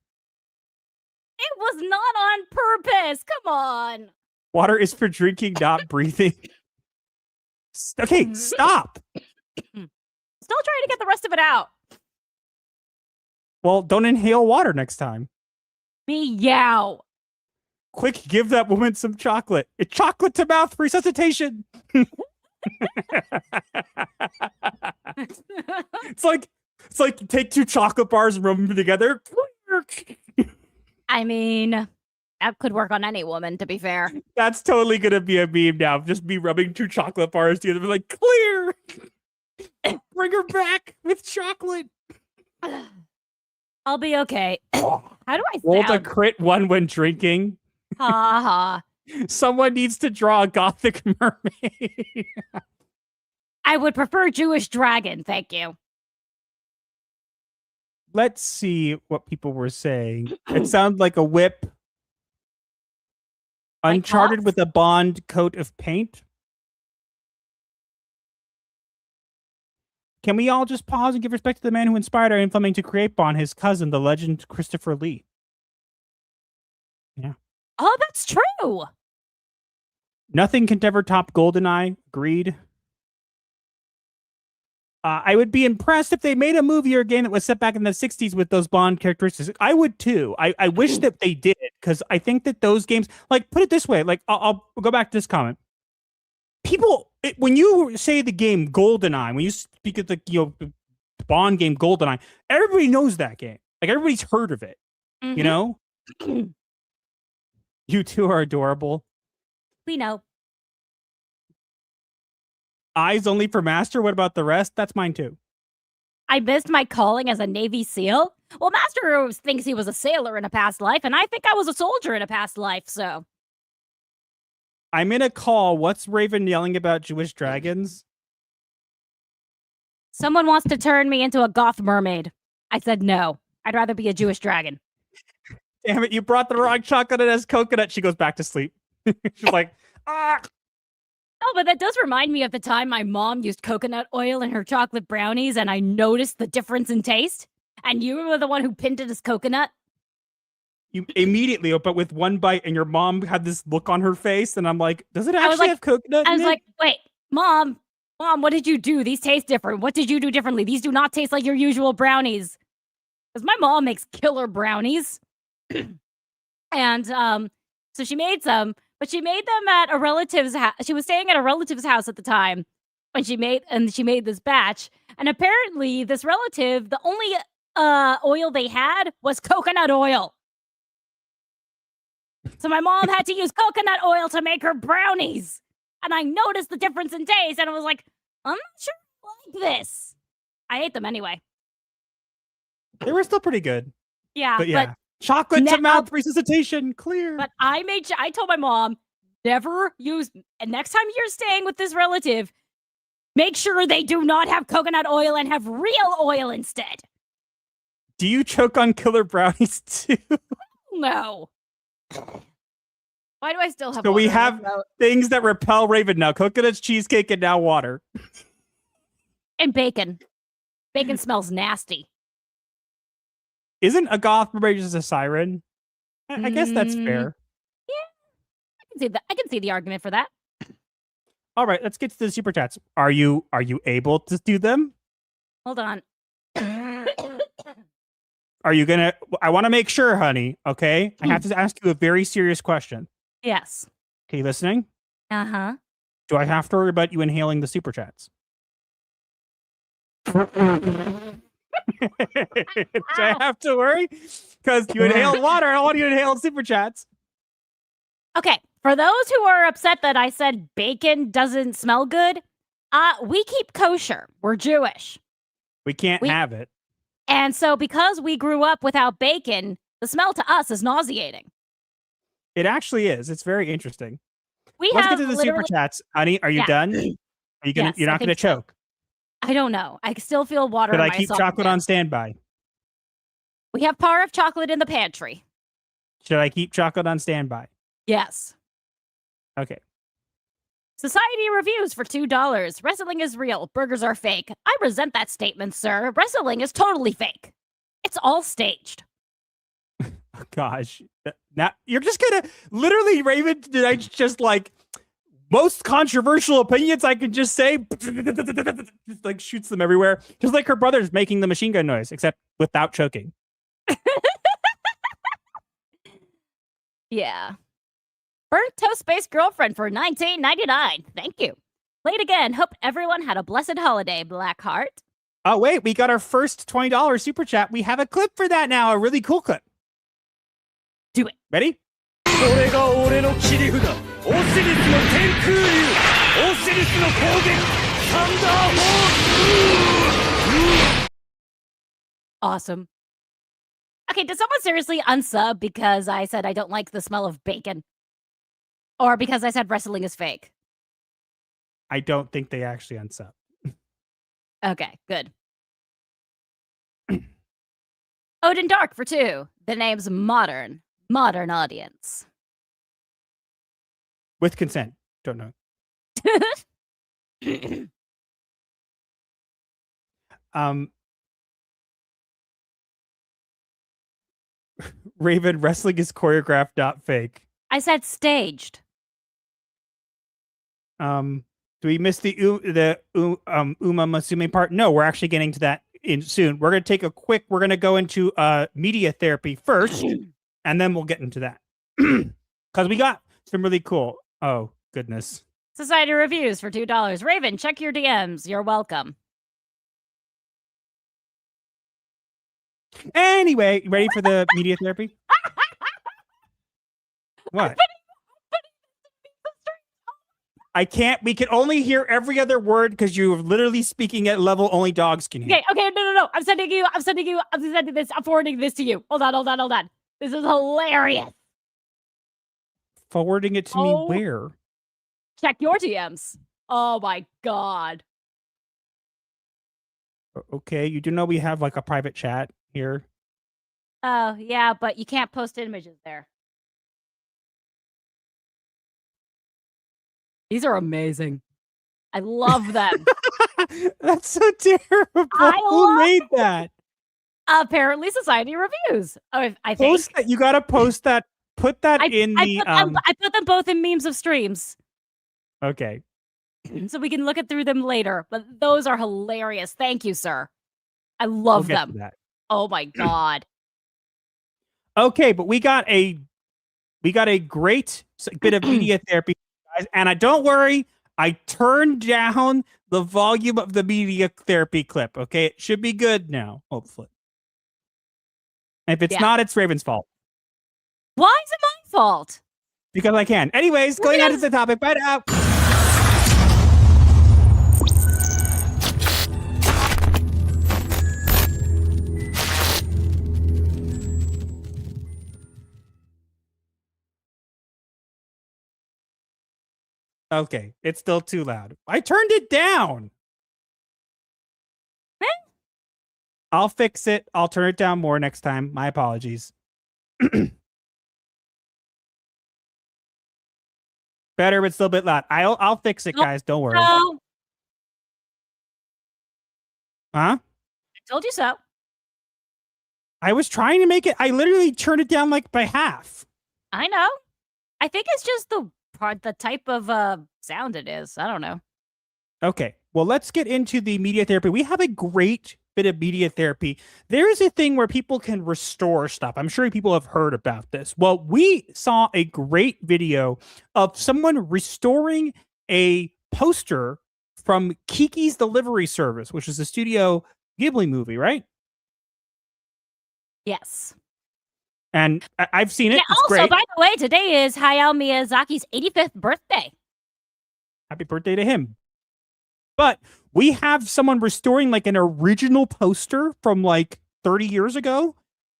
It was not on purpose. Come on. Water is for drinking, not breathing. Okay, stop. Still trying to get the rest of it out. Well, don't inhale water next time. Meow. Quick, give that woman some chocolate. It's chocolate to mouth resuscitation. It's like you take two chocolate bars and rub them together. I mean, that could work on any woman, to be fair. That's totally gonna be a meme now. Just me rubbing two chocolate bars together, be like, clear. Bring her back with chocolate. I'll be okay. How do I Rolled a sound? crit one when drinking. Ha ha. Someone needs to draw a Gothic mermaid. I would prefer Jewish dragon, thank you. Let's see what people were saying. It sounds like a whip. Uncharted with a Bond coat of paint. Can we all just pause and give respect to the man who inspired our inflaming to create Bond, his cousin, the legend Christopher Lee? Yeah. Oh, that's true. Nothing can ever top GoldenEye. Agreed. I would be impressed if they made a movie or a game that was set back in the 60s with those Bond characteristics. I would too. I wish that they did, because I think that those games, put it this way, I'll go back to this comment. People, when you say the game GoldenEye, when you speak of the Bond game GoldenEye, everybody knows that game. Everybody's heard of it. Mm-hmm. You know? You two are adorable. We know. Eyes only for Master. What about the rest? That's mine too. I missed my calling as a Navy SEAL. Well, Master thinks he was a sailor in a past life, and I think I was a soldier in a past life, so. I'm in a call. What's Raven yelling about Jewish dragons? Someone wants to turn me into a goth mermaid. I said no. I'd rather be a Jewish dragon. Damn it, you brought the wrong chocolate as coconut. She goes back to sleep. She's like, ah. Oh, but that does remind me of the time my mom used coconut oil in her chocolate brownies and I noticed the difference in taste. And you were the one who pinned it as coconut. You immediately, but with one bite, and your mom had this look on her face, and I'm like, does it actually have coconut? I was like, wait, Mom, Mom, what did you do? These taste different. What did you do differently? These do not taste like your usual brownies. Because my mom makes killer brownies. And so she made some, but she made them at a relative's house. She was staying at a relative's house at the time when she made this batch. And apparently this relative, the only oil they had was coconut oil. So my mom had to use coconut oil to make her brownies. And I noticed the difference in taste, and I was like, I'm not sure I like this. I ate them anyway. They were still pretty good. Yeah, but yeah. Chocolate to mouth resuscitation, clear. But I told my mom, never use, and next time you're staying with this relative, make sure they do not have coconut oil and have real oil instead. Do you choke on killer brownies too? No. Why do I still have So we water in my have throat? things that repel Raven now. Coconuts, cheesecake, and now water. And bacon. Bacon smells nasty. Isn't a goth mermaid just a siren? I guess that's fair. Yeah. I can see the argument for that. All right, let's get to the super chats. Are you able to do them? Hold on. Are you gonna? I want to make sure, honey. Okay, I have to ask you a very serious question. Yes. Okay, you listening? Uh-huh. Do I have to worry about you inhaling the super chats? Do I have to worry? Because you inhaled water. I don't want you to inhale super chats. Okay, for those who are upset that I said bacon doesn't smell good, we keep kosher. We're Jewish. We can't have it. And so because we grew up without bacon, the smell to us is nauseating. It actually is. It's very interesting. Let's get to the super chats. Honey, are you done? Are you gonna? Yes, you're not gonna choke. I don't know. I still feel water Should in I my keep chocolate on standby? We have par of chocolate in the pantry. Should I keep chocolate on standby? Yes. Okay. Society reviews for $2. Wrestling is real. Burgers are fake. I resent that statement, sir. Wrestling is totally fake. It's all staged. Gosh. Now you're just gonna literally, Raven, did I just like most controversial opinions I could just say? Just like shoots them everywhere. Just like her brother's making the machine gun noise, except without choking. Yeah. Burnt toast-based girlfriend for $19.99. Thank you. Played again. Hope everyone had a blessed holiday, Blackheart. Oh, wait. We got our first $20 super chat. We have a clip for that now. A really cool clip. Do it. Ready? Awesome. Okay, did someone seriously unsub because I said I don't like the smell of bacon? Or because I said wrestling is fake? I don't think they actually unsub. Okay, good. Odin Dark for 2. The name's Modern. Modern audience. With consent. Don't know. Raven, wrestling is choreographed, not fake. I said staged. Do we miss the Uma Musume part? No, we're actually getting to that soon. We're going to go into media therapy first, and then we'll get into that. Because we got some really cool. Oh, goodness. Society reviews for $2. Raven, check your DMs. You're welcome. Anyway, you ready for the media therapy? What? I can't. We can only hear every other word because you're literally speaking at level only dogs can hear. Okay, no. I'm sending this. I'm forwarding this to you. Hold on. This is hilarious. Forwarding it to me where? Check your DMs. Oh my god. Okay, you do know we have like a private chat here. Oh, yeah, but you can't post images there. These are amazing. I love them. That's so terrible. Who made that? Apparently, Society Reviews. Oh, I think. Post that. You gotta post that. Put that in the. I put them both in memes of streams. Okay. so we can look it through them later. But those are hilarious. Thank you, sir. I love We'll get to them. that. Oh my god. Okay, but we got a great bit of media therapy, guys. And don't worry, I turned down the volume of the media therapy clip. Okay, it should be good now, hopefully. And if it's not, it's Raven's fault. Why is it my fault? Because I can. Anyways, going on to the topic. Bye now. Okay, it's still too loud. I turned it down. I'll fix it. I'll turn it down more next time. My apologies. Better, but still a bit loud. I'll fix it, guys. Don't worry. No. Huh? I told you so. I was trying to make it. I literally turned it down like by half. I know. I think it's just the type of sound it is. I don't know. Okay. Well, let's get into the media therapy. We have a great bit of media therapy. There is a thing where people can restore stuff. I'm sure people have heard about this. Well, we saw a great video of someone restoring a poster from Kiki's Delivery Service, which is a Studio Ghibli movie, right? Yes. And I've seen it. Yeah, It's also, great. by the way, today is Hayao Miyazaki's 85th birthday. Happy birthday to him. But we have someone restoring like an original poster from like 30 years ago.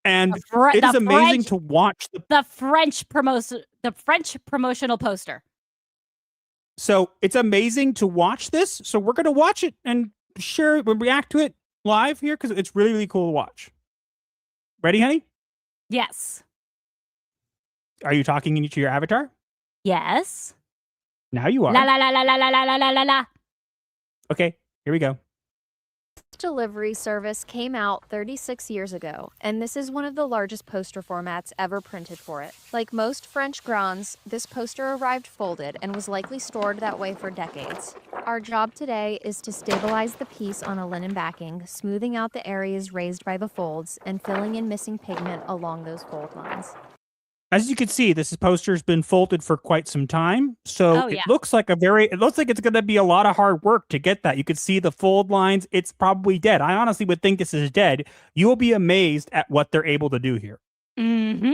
And it is amazing to watch. The French promotional poster. So it's amazing to watch this. So we're going to watch it and share it and react to it live here because it's really, really cool to watch. Ready, honey? Yes. Are you talking into your avatar? Yes. Now you are. La la la la la la la la la la. Okay, here we go. Delivery service came out 36 years ago, and this is one of the largest poster formats ever printed for it. Like most French grands, this poster arrived folded and was likely stored that way for decades. Our job today is to stabilize the piece on a linen backing, smoothing out the areas raised by the folds, and filling in missing pigment along those fold lines. As you can see, this poster's been folded for quite some time. So it looks like it's going to be a lot of hard work to get that. You can see the fold lines. It's probably dead. I honestly would think this is dead. You will be amazed at what they're able to do here. Mm-hmm.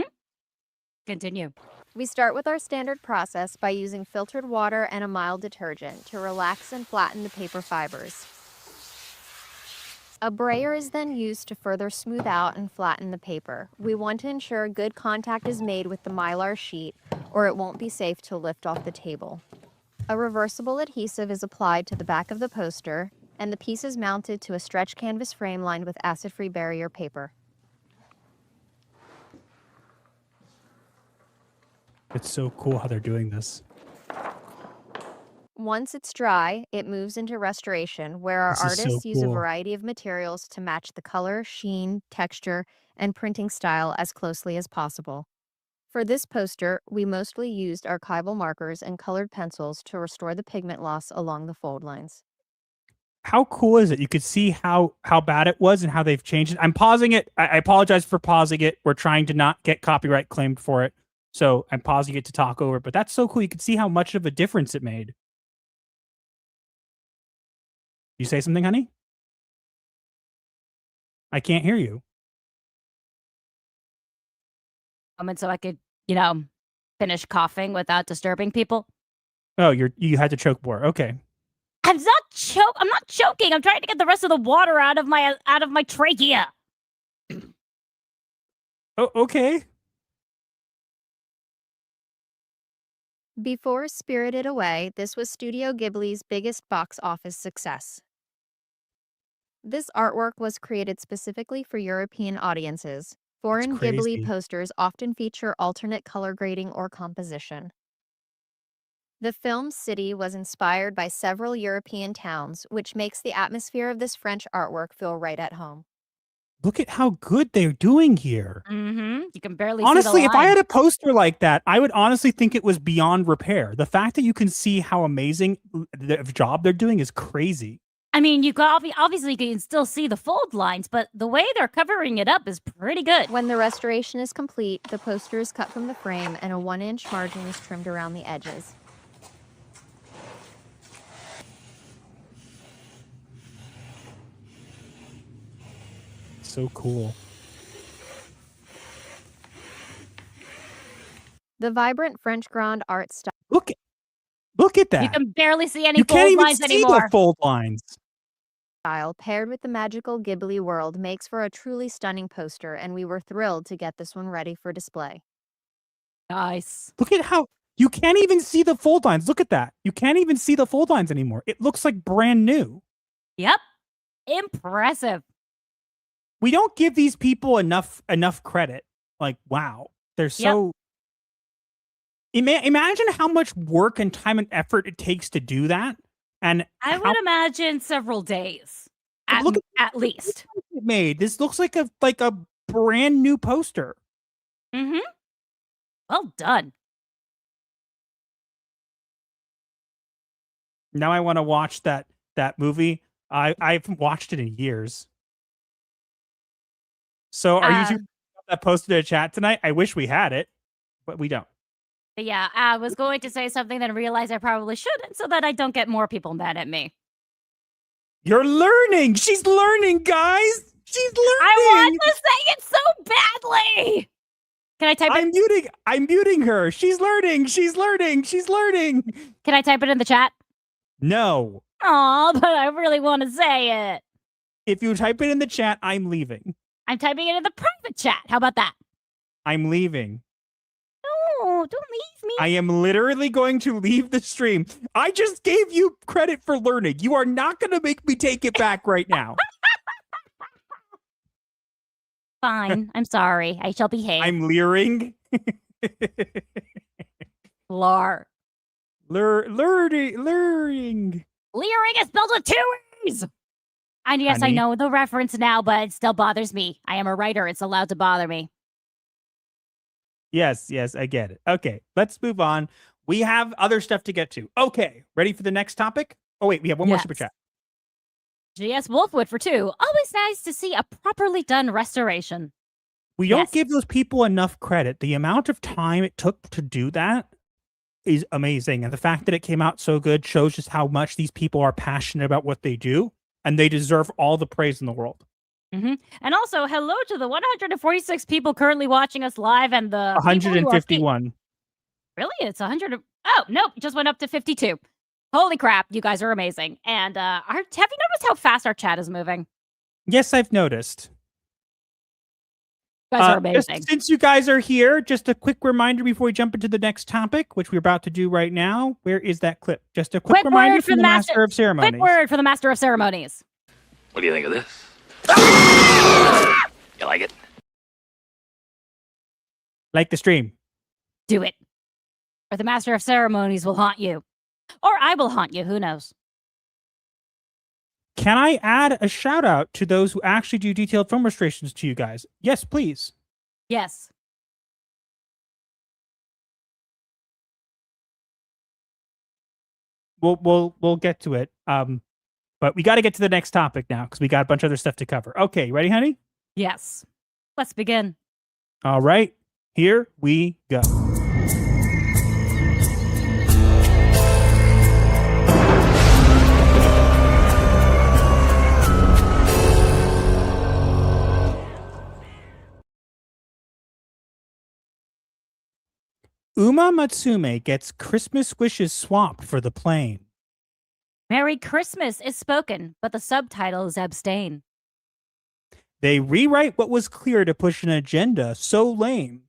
Continue. We start with our standard process by using filtered water and a mild detergent to relax and flatten the paper fibers. A brayer is then used to further smooth out and flatten the paper. We want to ensure good contact is made with the mylar sheet, or it won't be safe to lift off the table. A reversible adhesive is applied to the back of the poster, and the piece is mounted to a stretch canvas frame lined with acid-free barrier paper. It's so cool how they're doing this. Once it's dry, it moves into restoration, where our artists use a variety of materials to match the color, sheen, texture, and printing style as closely as possible. For this poster, we mostly used archival markers and colored pencils to restore the pigment loss along the fold lines. How cool is it? You could see how bad it was and how they've changed it. I'm pausing it. I apologize for pausing it. We're trying to not get copyright claimed for it. So I'm pausing it to talk over it. But that's so cool. You could see how much of a difference it made. You say something, honey? I can't hear you. So I could, finish coughing without disturbing people. Oh, you had to choke more. Okay. I'm not choking. I'm trying to get the rest of the water out of my trachea. Oh, okay. Before Spirited Away, this was Studio Ghibli's biggest box office success. This artwork was created specifically for European audiences. Foreign Ghibli posters often feature alternate color grading or composition. The film's city was inspired by several European towns, which makes the atmosphere of this French artwork feel right at home. Look at how good they're doing here. Mm-hmm. You can barely Honestly, see the if I line. had a poster like that, I would honestly think it was beyond repair. The fact that you can see how amazing the job they're doing is crazy. I mean, you got obviously you can still see the fold lines, but the way they're covering it up is pretty good. When the restoration is complete, the poster is cut from the frame and a 1-inch margin is trimmed around the edges. So cool. The vibrant French Grand art style. Look at that. You can barely see any You can't fold even lines see anymore. the fold lines. Style paired with the magical Ghibli world makes for a truly stunning poster, and we were thrilled to get this one ready for display. Nice. Look at how you can't even see the fold lines. Look at that. You can't even see the fold lines anymore. It looks like brand new. Yep. Impressive. We don't give these people enough credit. Like, wow, they're so. Imagine how much work and time and effort it takes to do that. And I would imagine several days, at least. Made this looks like a brand new poster. Mm-hmm. Well done. Now I want to watch that movie. I haven't watched it in years. So are you two that posted in a chat tonight? I wish we had it, but we don't. But yeah, I was going to say something that I realized I probably shouldn't so that I don't get more people mad at me. You're learning. She's learning, guys. She's learning. I want to say it so badly. Can I type it? I'm muting her. She's learning. She's learning. She's learning. Can I type it in the chat? No. Aw, but I really want to say it. If you type it in the chat, I'm leaving. I'm typing it in the private chat. How about that? I'm leaving. No, don't leave me. I am literally going to leave the stream. I just gave you credit for learning. You are not going to make me take it back right now. Fine. I'm sorry. I shall behave. I'm leering. Lar. Luring. Leering is spelled with 2 E's. And yes, Honey. I know the reference now, but it still bothers me. I am a writer. It's allowed to bother me. Yes, I get it. Okay, let's move on. We have other stuff to get to. Okay, ready for the next topic? Oh, wait, we have one more super chat. GS Wolfwood for 2. Always nice to see a properly done restoration. We don't give those people enough credit. The amount of time it took to do that is amazing. And the fact that it came out so good shows just how much these people are passionate about what they do. And they deserve all the praise in the world. Mm-hmm. And hello to the 146 people currently watching us live and the 151. Really? It's 100. Oh, nope. It just went up to 52. Holy crap. You guys are amazing. And have you noticed how fast our chat is moving? Yes, I've noticed. You guys are amazing. Since you guys are here, just a quick reminder before we jump into the next topic, which we're about to do right now. Where is that clip? Just a quick reminder from the Master of Ceremonies. Quick word for the Master of Ceremonies. What do you think of this? You like it? Like the stream. Do it. Or the Master of Ceremonies will haunt you. Or I will haunt you. Who knows? Can I add a shout out to those who actually do detailed film restorations to you guys? Yes, please. Yes. We'll get to it. But we got to get to the next topic now because we got a bunch of other stuff to cover. Okay, ready, honey? Yes. Let's begin. All right, here we go. Uma Musume gets Christmas wishes swapped for the plane. Merry Christmas is spoken, but the subtitle is abstain. They rewrite what was clear to push an agenda so lame.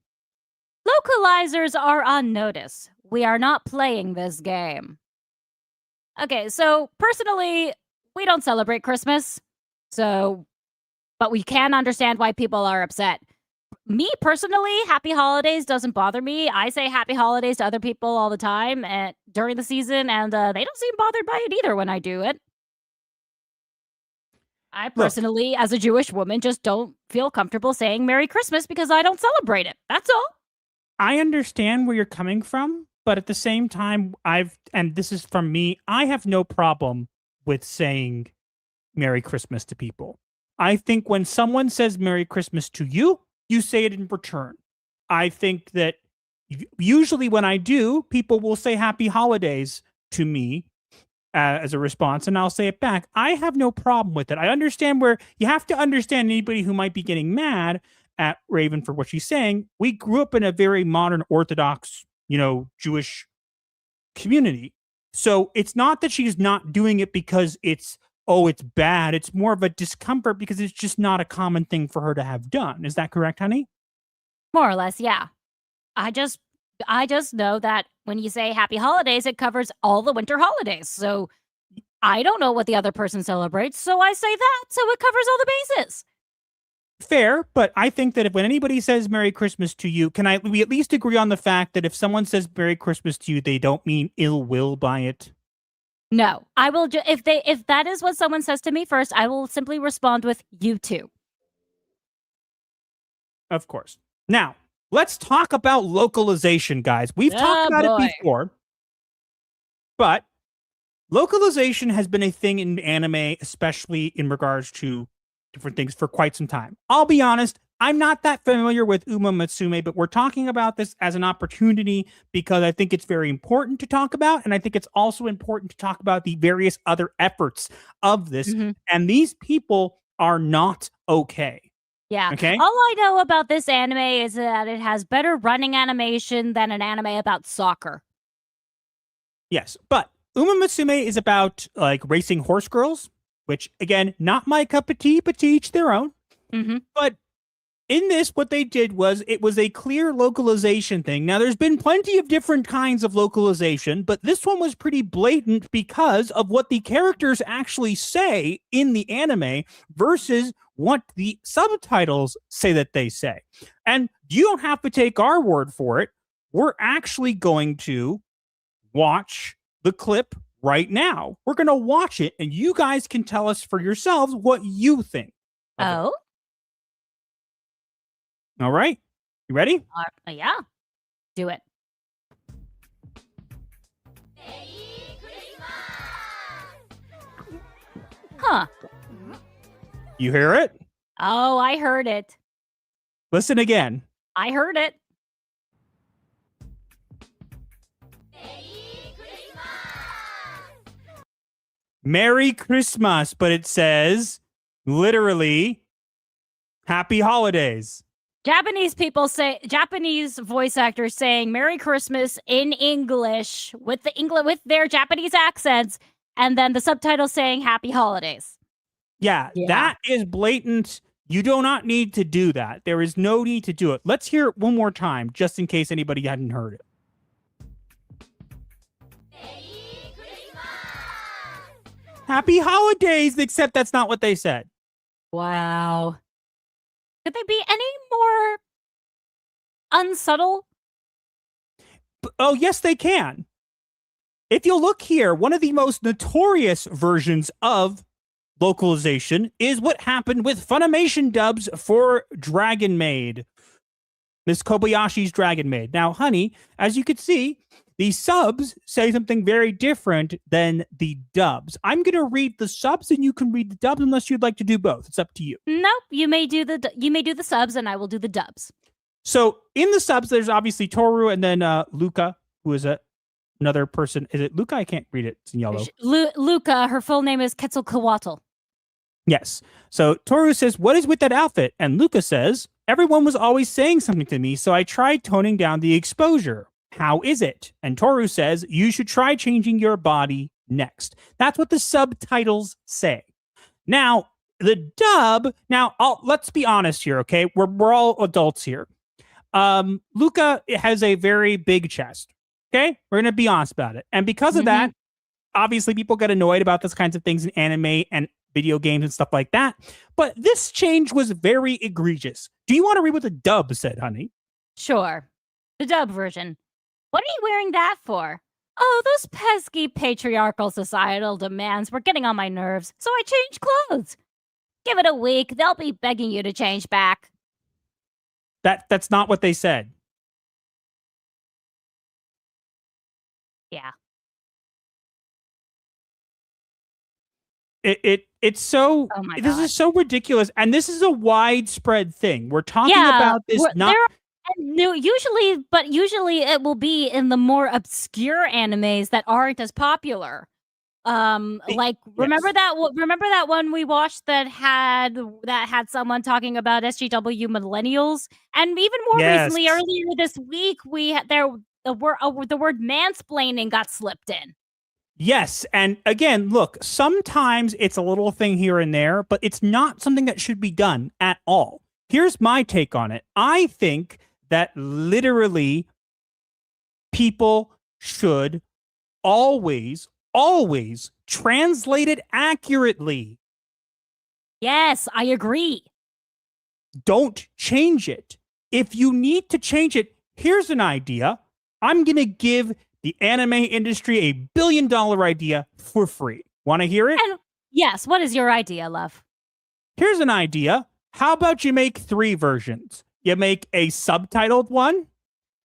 Localizers are on notice. We are not playing this game. Okay, so personally, we don't celebrate Christmas. But we can understand why people are upset. Me personally, happy holidays doesn't bother me. I say happy holidays to other people all the time during the season, and they don't seem bothered by it either when I do it. I personally, as a Jewish woman, just don't feel comfortable saying Merry Christmas because I don't celebrate it. That's all. I understand where you're coming from, but at the same time, and this is from me, I have no problem with saying Merry Christmas to people. I think when someone says Merry Christmas to you, you say it in return. I think that usually when I do, people will say Happy Holidays to me as a response, and I'll say it back. I have no problem with it. I understand where you have to understand anybody who might be getting mad at Raven for what she's saying. We grew up in a very modern Orthodox, Jewish community. So it's not that she's not doing it because it's bad. It's more of a discomfort because it's just not a common thing for her to have done. Is that correct, honey? More or less, yeah. I just know that when you say Happy Holidays, it covers all the winter holidays. So I don't know what the other person celebrates, so I say that, so it covers all the bases. Fair, but I think that when anybody says Merry Christmas to you, we at least agree on the fact that if someone says Merry Christmas to you, they don't mean ill will by it? No, I will. If that is what someone says to me first, I will simply respond with "you too." Of course. Now, let's talk about localization, guys. We've talked about it before, but localization has been a thing in anime, especially in regards to different things, for quite some time. I'll be honest, I'm not that familiar with Musume, but we're talking about this as an opportunity because I think it's very important to talk about, and I think it's also important to talk about the various other efforts of this, and these people are not okay. Yeah. Okay. All I know about this anime is that it has better running animation than an anime about soccer. Yes, but Musume is about racing horse girls, which again, not my cup of tea, but to each their own. But in this, what they did was it was a clear localization thing. Now, there's been plenty of different kinds of localization, but this one was pretty blatant because of what the characters actually say in the anime versus what the subtitles say that they say. And you don't have to take our word for it. We're actually going to watch the clip right now. We're going to watch it, and you guys can tell us for yourselves what you think. Oh? All right. You ready? Yeah. Do it. Huh. You hear it? Oh, I heard it. Listen again. I heard it. Merry Christmas, but it says literally Happy Holidays. Japanese voice actors saying Merry Christmas in English with their Japanese accents, and then the subtitles saying Happy Holidays. Yeah, that is blatant. You do not need to do that. There is no need to do it. Let's hear it one more time, just in case anybody hadn't heard it. Happy Holidays, except that's not what they said. Wow. Could they be any more unsubtle? Oh, yes, they can. If you look here, one of the most notorious versions of localization is what happened with Funimation dubs for Dragon Maid. Miss Kobayashi's Dragon Maid. Now, honey, as you can see, the subs say something very different than the dubs. I'm going to read the subs and you can read the dubs unless you'd like to do both. It's up to you. Nope, you may do the subs and I will do the dubs. So in the subs, there's obviously Toru and then Luca, who is another person. Is it Luca? I can't read it. It's in yellow. Luca, her full name is Quetzalcoatl. Yes. So Toru says, "What is with that outfit?" And Luca says, "Everyone was always saying something to me, so I tried toning down the exposure. How is it?" And Toru says, "You should try changing your body next." That's what the subtitles say. Now, the dub, let's be honest here, okay? We're all adults here. Luca has a very big chest, okay? We're going to be honest about it. And because of that, obviously people get annoyed about those kinds of things in anime and video games and stuff like that. But this change was very egregious. Do you want to read what the dub said, honey? Sure. The dub version. "What are you wearing that for? Oh, those pesky patriarchal societal demands were getting on my nerves, so I changed clothes. Give it a week. They'll be begging you to change back. That's not what they said. Yeah. It's so Oh my this God. is so ridiculous, and this is a widespread thing. We're talking about this not usually it will be in the more obscure animes that aren't as popular. Like remember that one we watched that had someone talking about SJW millennials, and even more recently, earlier this week, the word mansplaining got slipped in. Yes, and again, look, sometimes it's a little thing here and there, but it's not something that should be done at all. Here's my take on it. I think that literally people should always translate it accurately. Yes, I agree. Don't change it. If you need to change it, here's an idea. I'm going to give the anime industry a $1 billion idea for free. Want to hear it? And yes, what is your idea, love? Here's an idea. How about you make 3 versions? You make a subtitled one,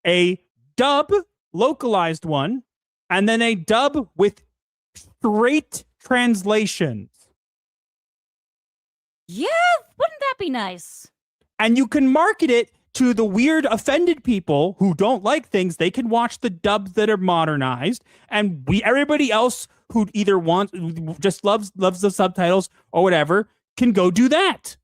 a dub localized one, and then a dub with straight translations. Yeah, wouldn't that be nice? And you can market it to the weird offended people who don't like things. They can watch the dubs that are modernized, and everybody else who either just loves the subtitles or whatever can go do that.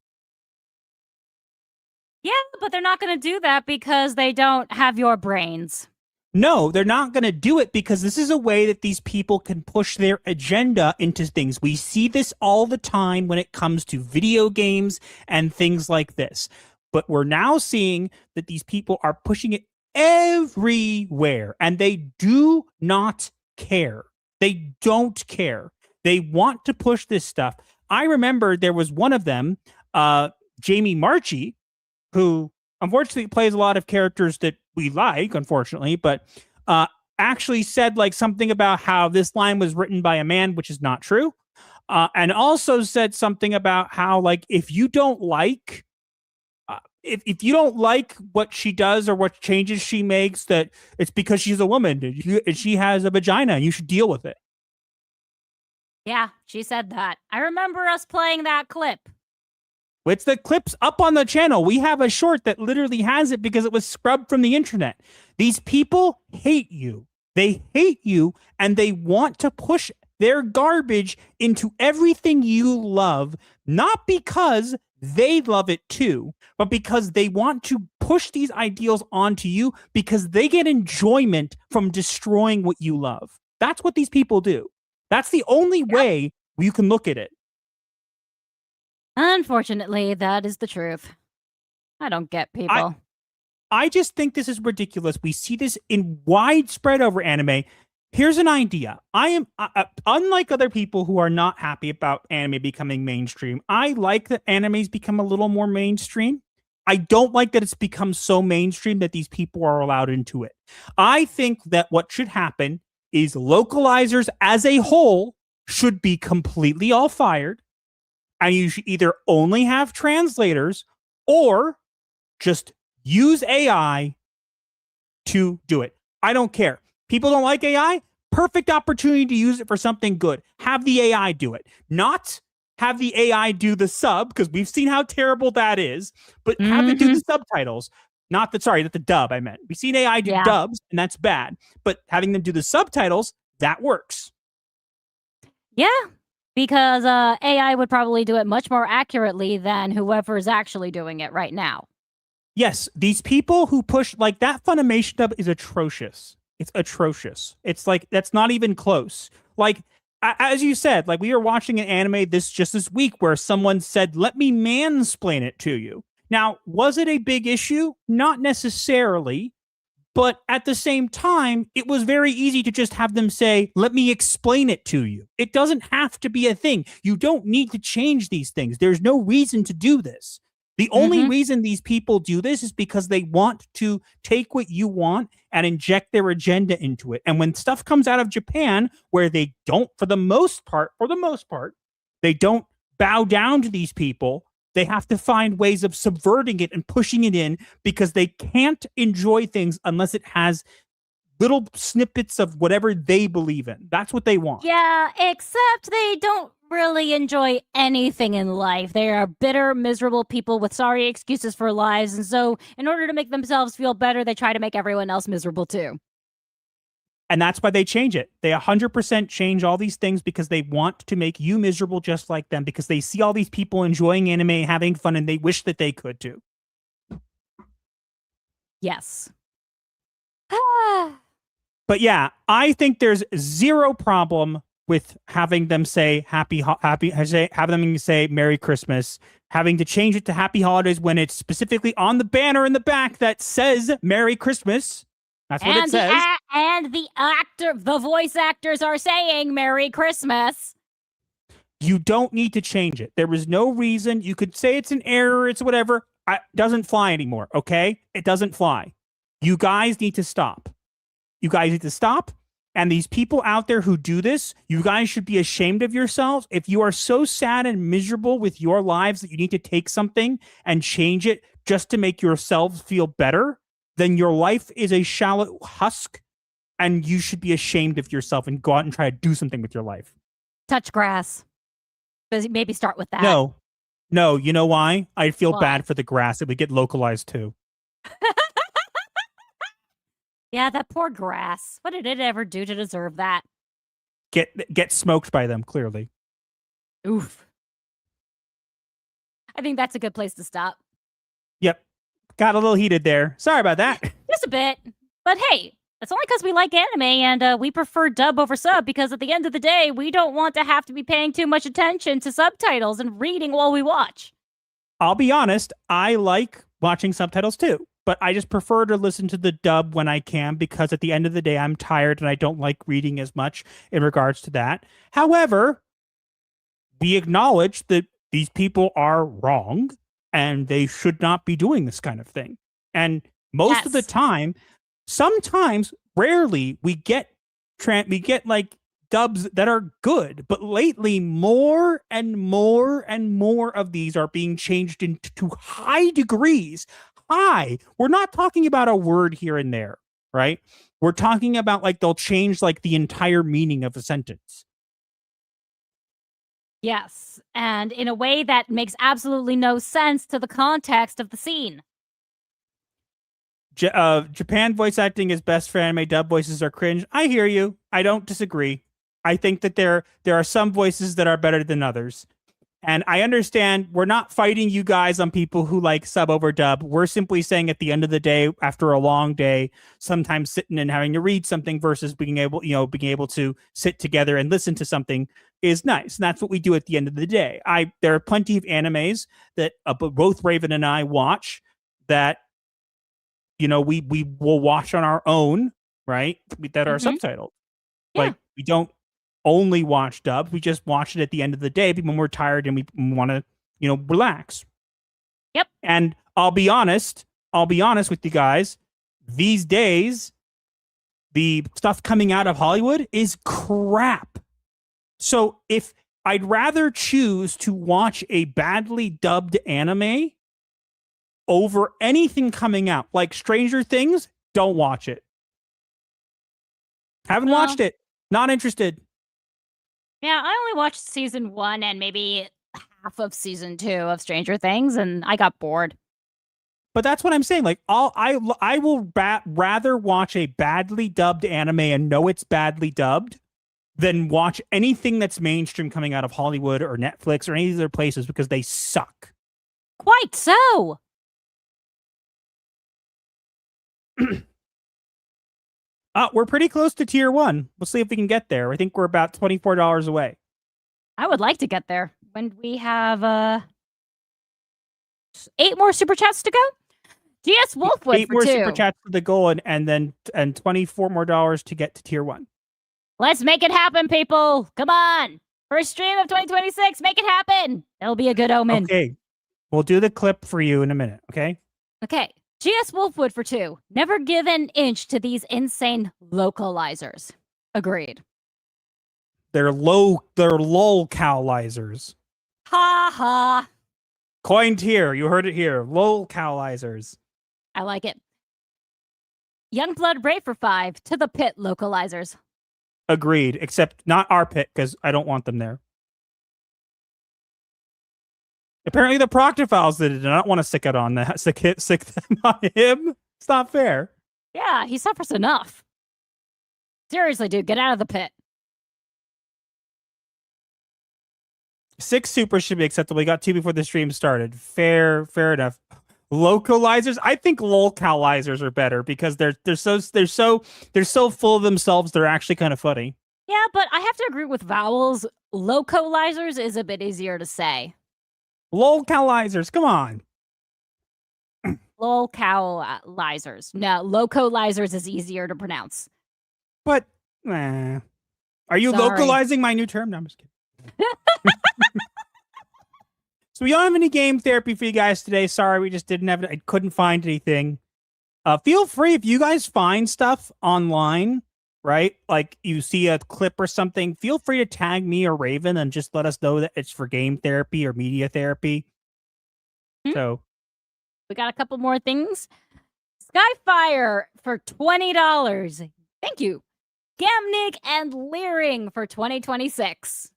Yeah, but they're not going to do that because they don't have your brains. No, they're not going to do it because this is a way that these people can push their agenda into things. We see this all the time when it comes to video games and things like this. But we're now seeing that these people are pushing it everywhere, and they do not care. They don't care. They want to push this stuff. I remember there was one of them, Jamie Marchi, who unfortunately plays a lot of characters that we like, unfortunately, but actually said like something about how this line was written by a man, which is not true. And also said something about how, like, if you don't like if you don't like what she does or what changes she makes, that it's because she's a woman and she has a vagina and you should deal with it. Yeah, she said that. I remember us playing that clip. It's the clips up on the channel. We have a short that literally has it because it was scrubbed from the internet. These people hate you. They hate you, and they want to push their garbage into everything you love, not because they love it too, but because they want to push these ideals onto you because they get enjoyment from destroying what you love. That's what these people do. That's the only way you can look at it. Unfortunately, that is the truth. I don't get people. I just think this is ridiculous. We see this in widespread over anime. Here's an idea. I am unlike other people who are not happy about anime becoming mainstream. I like that animes become a little more mainstream. I don't like that it's become so mainstream that these people are allowed into it. I think that what should happen is localizers as a whole should be completely all fired, and you should either only have translators or just use AI to do it. I don't care. People don't like AI? Perfect opportunity to use it for something good. Have the AI do it. Not have the AI do the sub, because we've seen how terrible that is, but have it do the subtitles. Not the dub, I meant. We've seen AI do dubs, and that's bad. But having them do the subtitles, that works. Yeah, because AI would probably do it much more accurately than whoever is actually doing it right now. Yes, these people who push, like, that Funimation dub is atrocious. It's atrocious. It's like, that's not even close. Like, as you said, like, we were watching an anime just this week where someone said, let me mansplain it to you. Now, was it a big issue? Not necessarily. But at the same time, it was very easy to just have them say, let me explain it to you. It doesn't have to be a thing. You don't need to change these things. There's no reason to do this. The only reason these people do this is because they want to take what you want and inject their agenda into it. And when stuff comes out of Japan where they don't, for the most part, they don't bow down to these people. They have to find ways of subverting it and pushing it in because they can't enjoy things unless it has little snippets of whatever they believe in. That's what they want. Yeah, except they don't really enjoy anything in life. They are bitter, miserable people with sorry excuses for lives. And so, in order to make themselves feel better, they try to make everyone else miserable too. And that's why they change it. They 100% change all these things because they want to make you miserable just like them, because they see all these people enjoying anime and having fun and they wish that they could too. Yes. But yeah, I think there's zero problem with having them say having them say Merry Christmas, having to change it to Happy Holidays when it's specifically on the banner in the back that says Merry Christmas. That's what it says. And the voice actors are saying Merry Christmas. You don't need to change it. There was no reason. You could say it's an error, it's whatever. It doesn't fly anymore, okay? It doesn't fly. You guys need to stop. You guys need to stop. And these people out there who do this, you guys should be ashamed of yourselves. If you are so sad and miserable with your lives that you need to take something and change it just to make yourselves feel better, then your life is a shallow husk and you should be ashamed of yourself and go out and try to do something with your life. Touch grass. Maybe start with that. No, you know why? I feel bad for the grass. It would get localized too. Yeah, that poor grass. What did it ever do to deserve that? Get smoked by them, clearly. Oof. I think that's a good place to stop. Yep. Got a little heated there. Sorry about that. Just a bit. But hey, that's only because we like anime and we prefer dub over sub, because at the end of the day, we don't want to have to be paying too much attention to subtitles and reading while we watch. I'll be honest, I like watching subtitles too, but I just prefer to listen to the dub when I can, because at the end of the day, I'm tired and I don't like reading as much in regards to that. However, we acknowledge that these people are wrong and they should not be doing this kind of thing. And most of the time, sometimes, rarely, we get like dubs that are good, but lately more and more and more of these are being changed into high degrees. High. We're not talking about a word here and there, right? We're talking about like they'll change like the entire meaning of a sentence. Yes, and in a way that makes absolutely no sense to the context of the scene. Japan voice acting is best for anime. Dub voices are cringe. I hear you. I don't disagree. I think that there are some voices that are better than others. And I understand we're not fighting you guys on people who like sub over dub. We're simply saying at the end of the day, after a long day, sometimes sitting and having to read something versus being able to sit together and listen to something is nice. And that's what we do at the end of the day. There are plenty of animes that both Raven and I watch that, we will watch on our own, right? That are subtitled. Yeah. Like, we don't only watch dubs. We just watch it at the end of the day when we're tired and we want to, relax. Yep. And I'll be honest with you guys. These days, the stuff coming out of Hollywood is crap. So if I'd rather choose to watch a badly dubbed anime over anything coming out, like Stranger Things, don't watch it. Haven't watched it. Not interested. Yeah, I only watched season 1 and maybe half of season 2 of Stranger Things, and I got bored. But that's what I'm saying. Like, I will rather watch a badly dubbed anime and know it's badly dubbed than watch anything that's mainstream coming out of Hollywood or Netflix or any of other places, because they suck. Quite so. We're pretty close to tier 1. We'll see if we can get there. I think we're about $24 away. I would like to get there when we have 8 more super chats to go. GS Wolfwood 8 for more 2. super chats for the goal, and $24 more to get to tier 1. Let's make it happen, people. Come on. First stream of 2026. Make it happen. That'll be a good omen. Okay. We'll do the clip for you in a minute, okay? Okay. GS Wolfwood for 2. Never give an inch to these insane localizers. Agreed. They're localizers. Ha ha. Coined here. You heard it here. Localizers. I like it. Youngblood Ray for 5 to the pit localizers. Agreed. Except not our pit, because I don't want them there. Apparently the Proctophiles did not want to stick it on that. Stick them on him. It's not fair. Yeah, he suffers enough. Seriously, dude, get out of the pit. 6 super should be acceptable. We got 2 before the stream started. Fair enough. Localizers, I think localizers are better because they're so full of themselves. They're actually kind of funny. Yeah, but I have to agree with vowels. Localizers is a bit easier to say. Localizers, come on. Localizers. No, localizers is easier to pronounce. But, are you Sorry. localizing my new term? No, I'm just kidding. So we don't have any game therapy for you guys today. Sorry, we just didn't have it. I couldn't find anything. Feel free if you guys find stuff online, right? Like you see a clip or something, feel free to tag me or Raven and just let us know that it's for game therapy or media therapy. So we got a couple more things. Skyfire for $20. Thank you. Gamnik and Leering for 2026.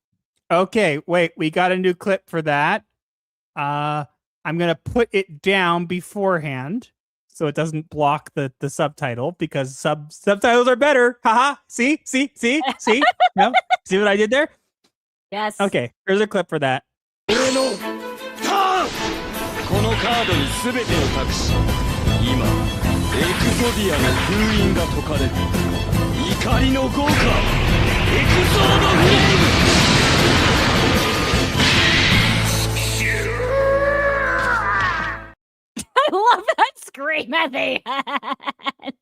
okay, wait, we got a new clip for that. I'm gonna put it down beforehand so it doesn't block the subtitle because subtitles are better. Haha. See? No? See what I did there? Yes. Okay, here's a clip for that. このカードに全てを託し、今エクゾディアの封印が解かれる。怒りの豪華エクゾードフレーム。 I love that scream at the end.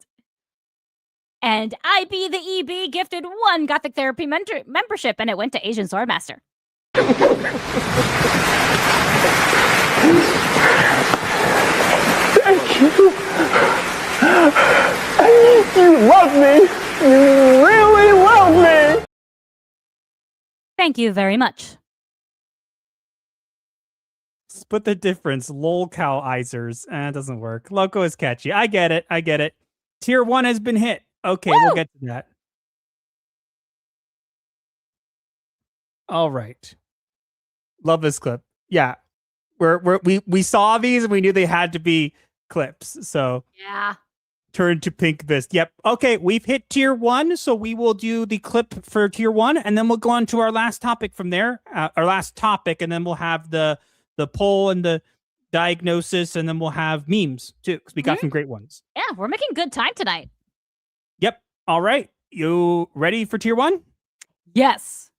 And IB the EB gifted 1 Gothic Therapy membership, and it went to Asian Swordmaster. Thank you. You love me. You really love me. Thank you very much. Split the difference. Lolcalizers. It doesn't work. Loco is catchy. I get it. Tier 1 has been hit. Okay, we'll get to that. All right. Love this clip. Yeah. We saw these and we knew they had to be clips. So yeah. Turn to Pink Fist. Yep. Okay, we've hit tier 1, so we will do the clip for tier 1, and then we'll go on to our last topic from there. Our last topic, and then we'll have the poll and the diagnosis, and then we'll have memes too, because we got some great ones. Yeah, we're making good time tonight. Yep. All right. You ready for tier 1? Yes.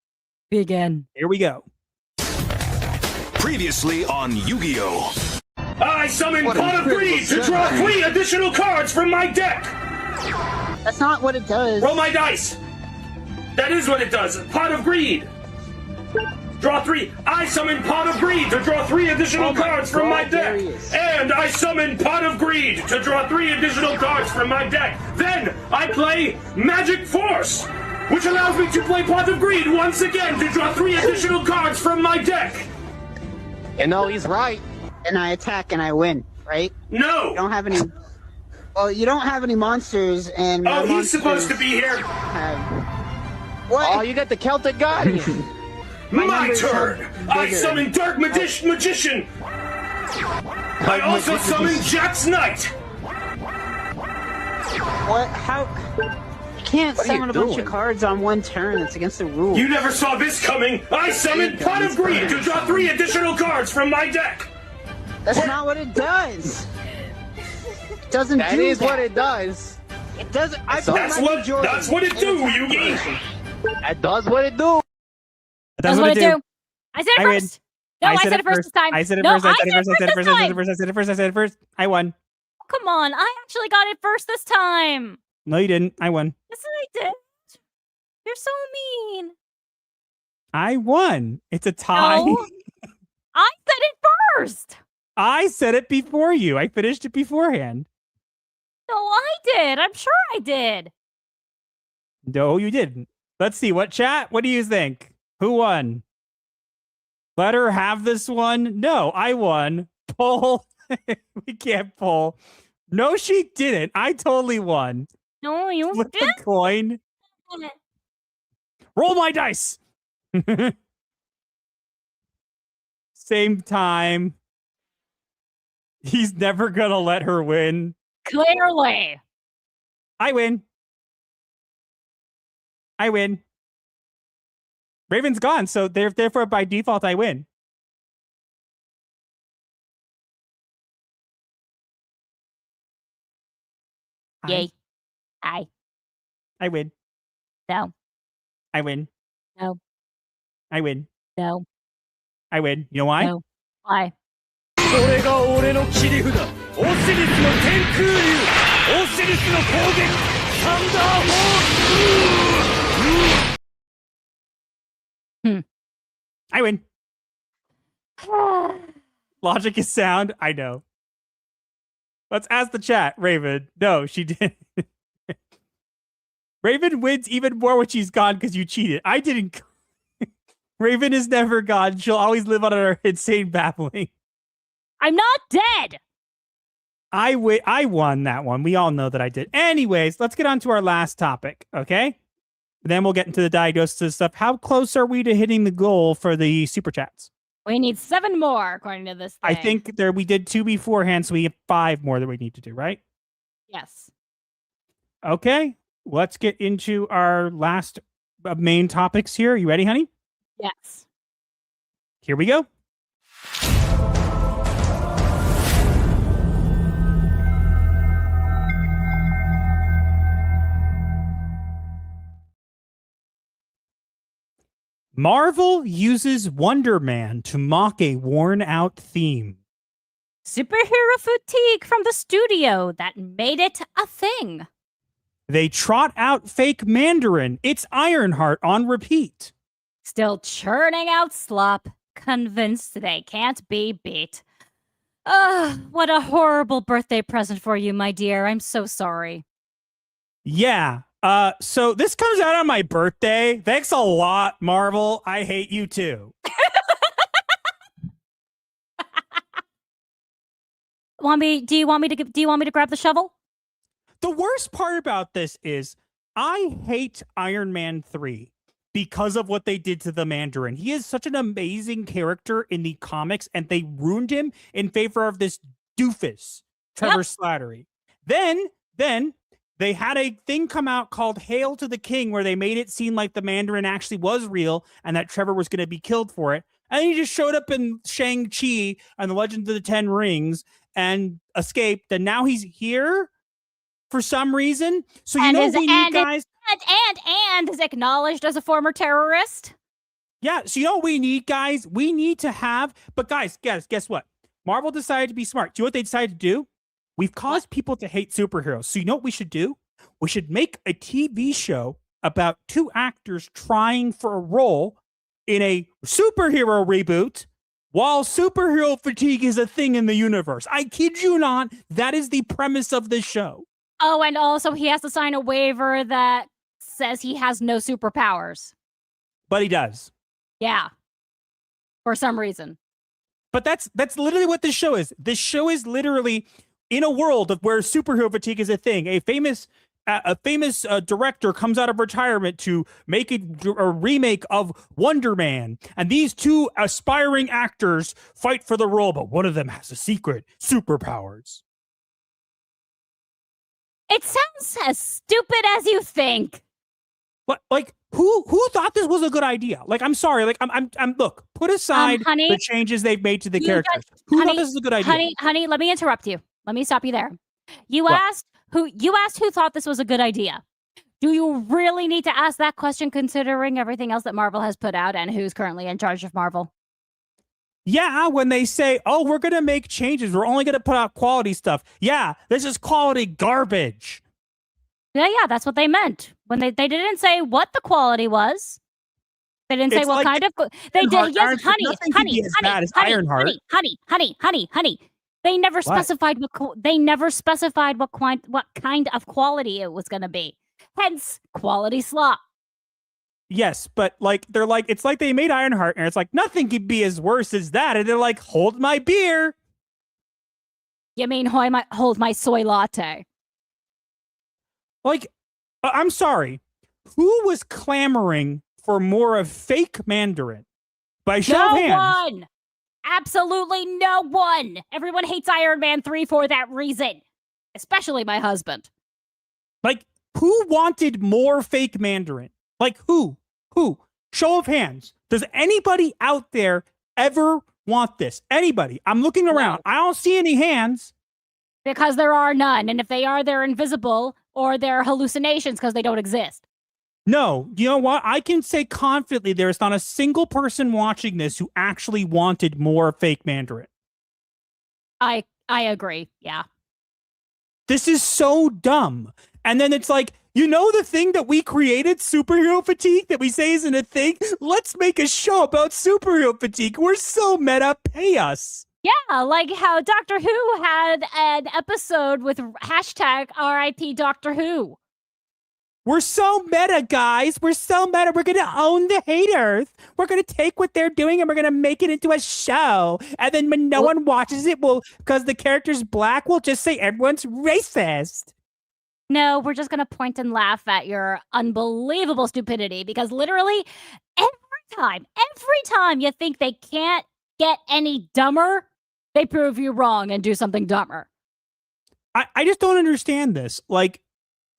Begin. Here we go. Previously on Yu-Gi-Oh! I summon Pot of Greed to draw 3 additional cards from my deck! That's not what it does. Roll my dice! That is what it does. Pot of Greed! Draw 3. I summon Pot of Greed to draw 3 additional cards from my deck! And I summon Pot of Greed to draw 3 additional cards from my deck! Then I play Magic Force! Which allows me to play Pot of Greed once again to draw 3 additional cards from my deck! You know, he's right. And I attack and I win, right? No! You don't have any... Well, you don't have any monsters and... Oh, he's supposed to be here! What? Oh, you got the Celtic Guardian! My turn! I summon Dark Magician! I also summon Jack's Knight! What? How... You can't summon a bunch of cards on one turn. It's against the rules. You never saw this coming! I summoned Pot of Greed to draw 3 additional cards from my deck! That's not what it does! It doesn't do that. That is what it does. It doesn't... That's what it do, Yugi! That does what it do! That's what it do. I said it first! No, I said it first this time. I said it first. I said it first. I won. Come on, I actually got it first this time. No, you didn't. I won. Yes, I did. You're so mean. I won. It's a tie. No, I said it first. I said it before you. I finished it beforehand. No, I did. I'm sure I did. No, you didn't. Let's see. What chat? What do you think? Who won? Let her have this one. No, I won. Pull. We can't pull. No, she didn't. I totally won. No, you Flip did. a coin. Roll my dice. Same time. He's never gonna let her win. Clearly. I win. I win. Raven's gone, so therefore by default I win. Yay. I win. No. I win. No. I win. No. I win. You know why? No. Why? これが俺の切り札オシリスの天空竜オシリスの攻撃サンダーホー I win. Logic is sound. I know. Let's ask the chat. Raven. No, she didn't. Raven wins even more when she's gone because you cheated. I didn't. Raven is never gone. She'll always live on her insane babbling. I'm not dead. I won that one. We all know that I did. Anyways, let's get on to our last topic, okay? Then we'll get into the diagnosis and stuff. How close are we to hitting the goal for the super chats? We need 7 more, according to this thing. I think we did 2 beforehand, so we have 5 more that we need to do, right? Yes. Okay, let's get into our last main topics here. You ready, honey? Yes. Here we go. Marvel uses Wonder Man to mock a worn-out theme. Superhero fatigue from the studio that made it a thing. They trot out fake Mandarin. It's Ironheart on repeat. Still churning out slop, convinced they can't be beat. Ugh, what a horrible birthday present for you, my dear. I'm so sorry. Yeah. So this comes out on my birthday. Thanks a lot, Marvel. I hate you too. Do you want me to grab the shovel? The worst part about this is I hate Iron Man 3 because of what they did to the Mandarin. He is such an amazing character in the comics, and they ruined him in favor of this doofus, Trevor Slattery. Then they had a thing come out called Hail to the King, where they made it seem like the Mandarin actually was real and that Trevor was going to be killed for it. And he just showed up in Shang-Chi and the Legend of the Ten Rings and escaped. And now he's here for some reason. So you know what we need, guys? And is acknowledged as a former terrorist. Yeah, so you know what we need, guys? We need to have... But guys, guess what? Marvel decided to be smart. Do you know what they decided to do? We've caused people to hate superheroes. So you know what we should do? We should make a TV show about 2 actors trying for a role in a superhero reboot while superhero fatigue is a thing in the universe. I kid you not. That is the premise of this show. Oh, and also he has to sign a waiver that says he has no superpowers. But he does. Yeah. For some reason. But that's literally what this show is. This show is literally... in a world of where superhero fatigue is a thing, a famous director comes out of retirement to make a remake of Wonder Man, and these 2 aspiring actors fight for the role, but one of them has a secret superpowers. It sounds as stupid as you think. What? Like who thought this was a good idea? Like, I'm sorry. Like, I'm look. Put aside honey, the changes they've made to the characters. Who thought this was a good idea? Honey, let me interrupt you. Let me stop you there. You asked who thought this was a good idea. Do you really need to ask that question considering everything else that Marvel has put out and who's currently in charge of Marvel? Yeah, when they say, oh, we're going to make changes. We're only going to put out quality stuff. Yeah, this is quality garbage. Yeah, that's what they meant. When they didn't say what the quality was. They didn't say what kind of... They did, yes, honey. They never specified what kind of quality it was going to be. Hence, quality slop. Yes, but like they're like it's like they made Ironheart and it's like nothing could be as worse as that, and they're like, hold my beer. You mean hold my soy latte? Like, I'm sorry, who was clamoring for more of fake Mandarin? By show of hands. No one. Absolutely no one. Everyone hates Iron Man 3 for that reason, especially my husband. Like, who wanted more fake Mandarin? Like, who? Who? Show of hands. Does anybody out there ever want this? Anybody? I'm looking around. I don't see any hands. Because there are none. And if they are, they're invisible or they're hallucinations because they don't exist. No. You know what? I can say confidently there's not a single person watching this who actually wanted more fake Mandarin. I agree. Yeah. This is so dumb. And then it's like, you know the thing that we created, superhero fatigue, that we say isn't a thing? Let's make a show about superhero fatigue. We're so meta, pay us. Yeah, like how Doctor Who had an episode with hashtag RIP Doctor Who. We're so meta, guys. We're so meta. We're going to own the haters. We're going to take what they're doing and we're going to make it into a show. And then when no one watches it, because the character's black, we'll just say everyone's racist. No, we're just going to point and laugh at your unbelievable stupidity because literally every time you think they can't get any dumber, they prove you wrong and do something dumber. I just don't understand this. Like,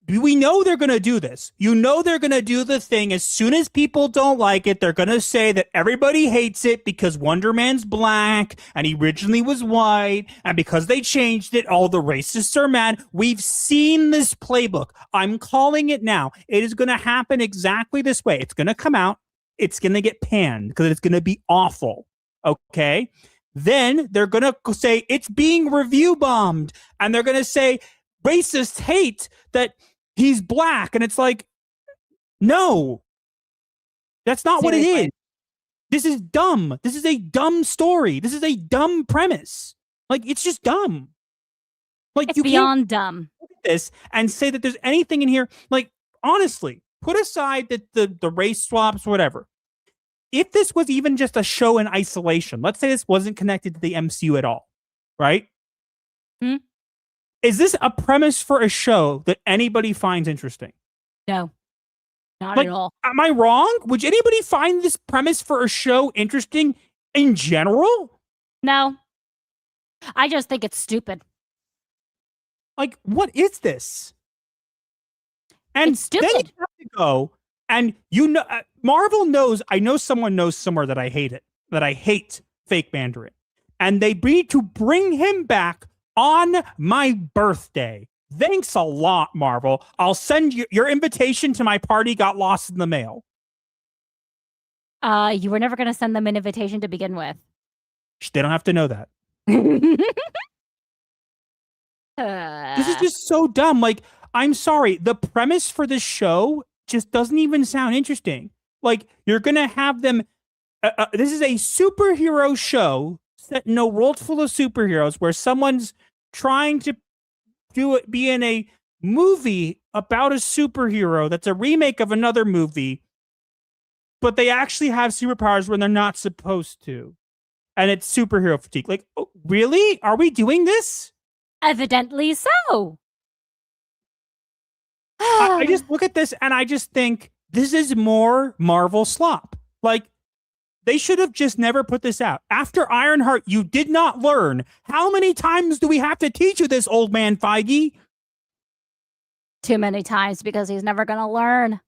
we know they're going to do this. You know they're going to do the thing. As soon as people don't like it, they're going to say that everybody hates it because Wonder Man's black and he originally was white. And because they changed it, all the racists are mad. We've seen this playbook. I'm calling it now. It is going to happen exactly this way. It's going to come out. It's going to get panned because it's going to be awful. Okay? Then they're going to say it's being review bombed. And they're going to say racists hate that he's black. And it's like, no, that's not what it is. This is dumb. This is a dumb story. This is a dumb premise. Like, it's just dumb. Like, it's beyond dumb. Look at this and say that there's anything in here. Like, honestly, put aside the race swaps, whatever. If this was even just a show in isolation, let's say this wasn't connected to the MCU at all, right? Is this a premise for a show that anybody finds interesting? No, not at all. Am I wrong? Would anybody find this premise for a show interesting in general? No. I just think it's stupid. Like, what is this? And it's stupid. Then you have to go, and you know, Marvel knows, I know someone knows somewhere that I hate it, that I hate fake Mandarin. And they need to bring him back on my birthday. Thanks a lot, Marvel. I'll send you your invitation to my party got lost in the mail. You were never going to send them an invitation to begin with. They don't have to know that. This is just so dumb. Like, I'm sorry. The premise for this show just doesn't even sound interesting. Like, you're going to have them. This is a superhero show set in a world full of superheroes where someone's trying to be in a movie about a superhero that's a remake of another movie, but they actually have superpowers when they're not supposed to. And it's superhero fatigue. Like, oh, really? Are we doing this? Evidently so. I just look at this and I just think this is more Marvel slop. Like, they should have just never put this out. After Ironheart, you did not learn. How many times do we have to teach you this, old man Feige? Too many times because he's never going to learn.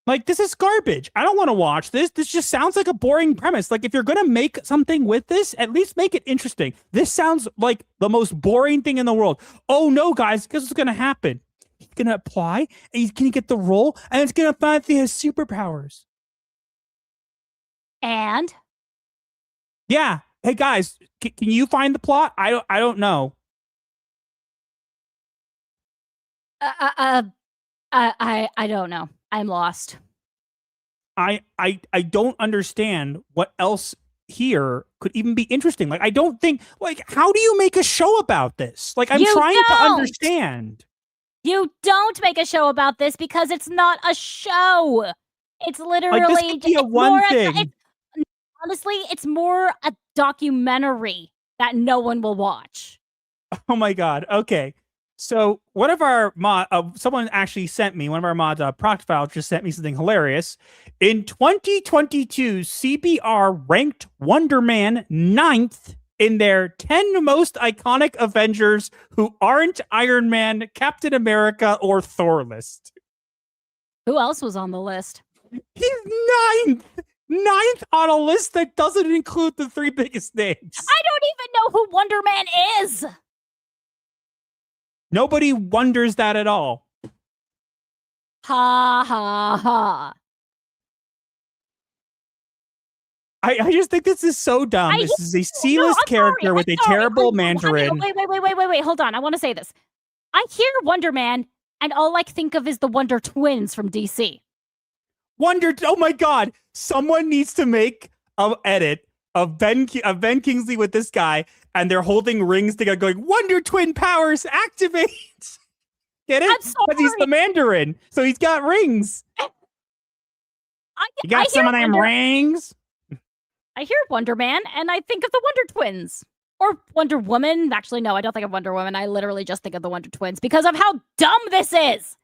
Like, this is garbage. I don't want to watch this. This just sounds like a boring premise. Like, if you're going to make something with this, at least make it interesting. This sounds like the most boring thing in the world. Oh, no, guys, guess what's going to happen? He's going to apply, and he's going to get the role, and it's going to find that he has superpowers. And? Yeah. Hey, guys, can you find the plot? I don't know. I don't know. I'm lost. I don't understand what else here could even be interesting. Like, I don't think, like, how do you make a show about this? Like, I'm trying to understand. You don't make a show about this because it's not a show. It's literally Like, this could be a one thing. Honestly, it's more a documentary that no one will watch. Oh my god. Okay. So one of our someone actually sent me, one of our mods, Proctfile, just sent me something hilarious. In 2022, CBR ranked Wonder Man 9th in their 10 most iconic Avengers who aren't Iron Man, Captain America, or Thor list. Who else was on the list? He's 9th! 9th on a list that doesn't include the 3 biggest names. I don't even know who Wonder Man is! Nobody wonders that at all. Ha ha ha. I just think this is so dumb. This is a C-list character with a terrible Mandarin. Wait. Hold on. I want to say this. I hear Wonder Man, and all I think of is the Wonder Twins from DC. Oh my god. Someone needs to make an edit of Ben Kingsley with this guy, and they're holding rings together going, Wonder Twin powers activate. Get it? Because he's the Mandarin, so he's got rings. You got some of them rings? I hear Wonder Man, and I think of the Wonder Twins. Or Wonder Woman. Actually, no, I don't think of Wonder Woman. I literally just think of the Wonder Twins because of how dumb this is.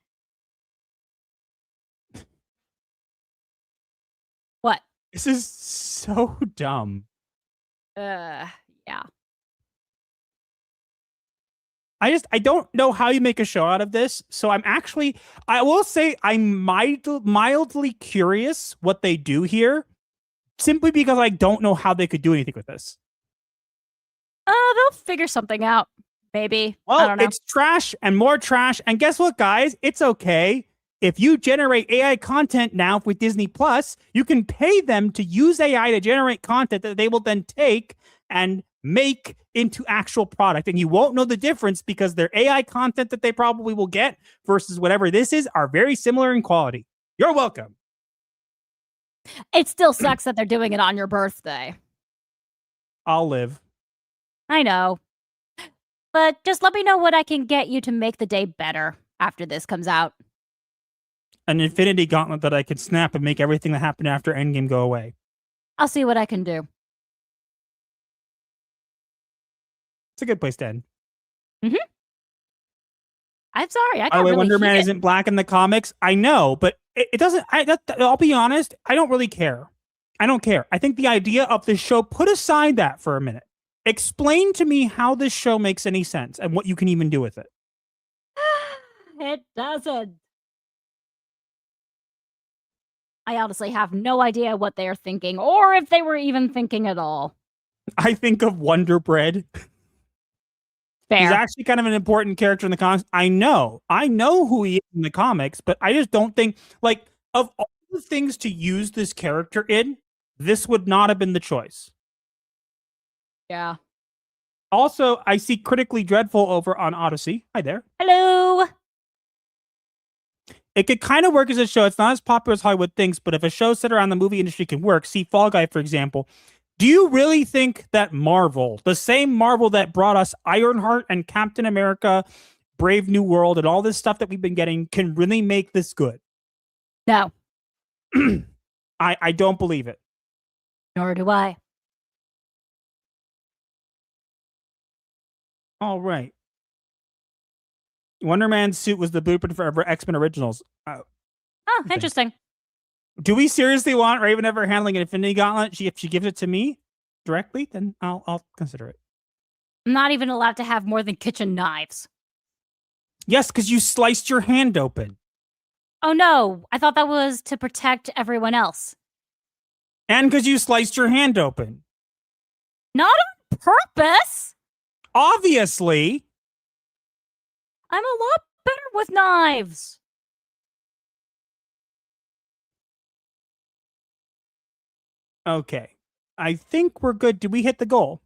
What? This is so dumb. Yeah. I don't know how you make a show out of this. So I will say I'm mildly curious what they do here, simply because I don't know how they could do anything with this. They'll figure something out, maybe. Well, I don't know. It's trash and more trash. And guess what, guys? It's okay. If you generate AI content now with Disney Plus, you can pay them to use AI to generate content that they will then take and make into actual product. And you won't know the difference because their AI content that they probably will get versus whatever this is are very similar in quality. You're welcome. It still sucks that they're doing it on your birthday. I'll live. I know. But just let me know what I can get you to make the day better after this comes out. An infinity gauntlet that I can snap and make everything that happened after Endgame go away. I'll see what I can do. It's a good place to end. Mm-hmm. I'm sorry. I By the way, Wonder Man isn't black in the comics. I know, but it doesn't. I'll be honest. I don't really care. I don't care. I think the idea of this show, put aside that for a minute. Explain to me how this show makes any sense and what you can even do with it. It doesn't. I honestly have no idea what they're thinking, or if they were even thinking at all. I think of Wonder Bread. Fair. He's actually kind of an important character in the comics. I know who he is in the comics, but I just don't think, like, of all the things to use this character in, this would not have been the choice. Yeah. Also, I see Critically Dreadful over on Odyssey. Hi there. Hello. It could kind of work as a show. It's not as popular as Hollywood thinks, but if a show set around the movie industry can work, see Fall Guy, for example. Do you really think that Marvel, the same Marvel that brought us Ironheart and Captain America, Brave New World, and all this stuff that we've been getting, can really make this good? No. I don't believe it. Nor do I. All right. Wonder Man's suit was the blueprint for X-Men Originals. Oh, interesting. Do we seriously want Raven ever handling an Infinity Gauntlet? If she gives it to me directly, then I'll consider it. I'm not even allowed to have more than kitchen knives. Yes, because you sliced your hand open. Oh no, I thought that was to protect everyone else. And because you sliced your hand open. Not on purpose! Obviously. I'm a lot better with knives. Okay. I think we're good. Did we hit the goal?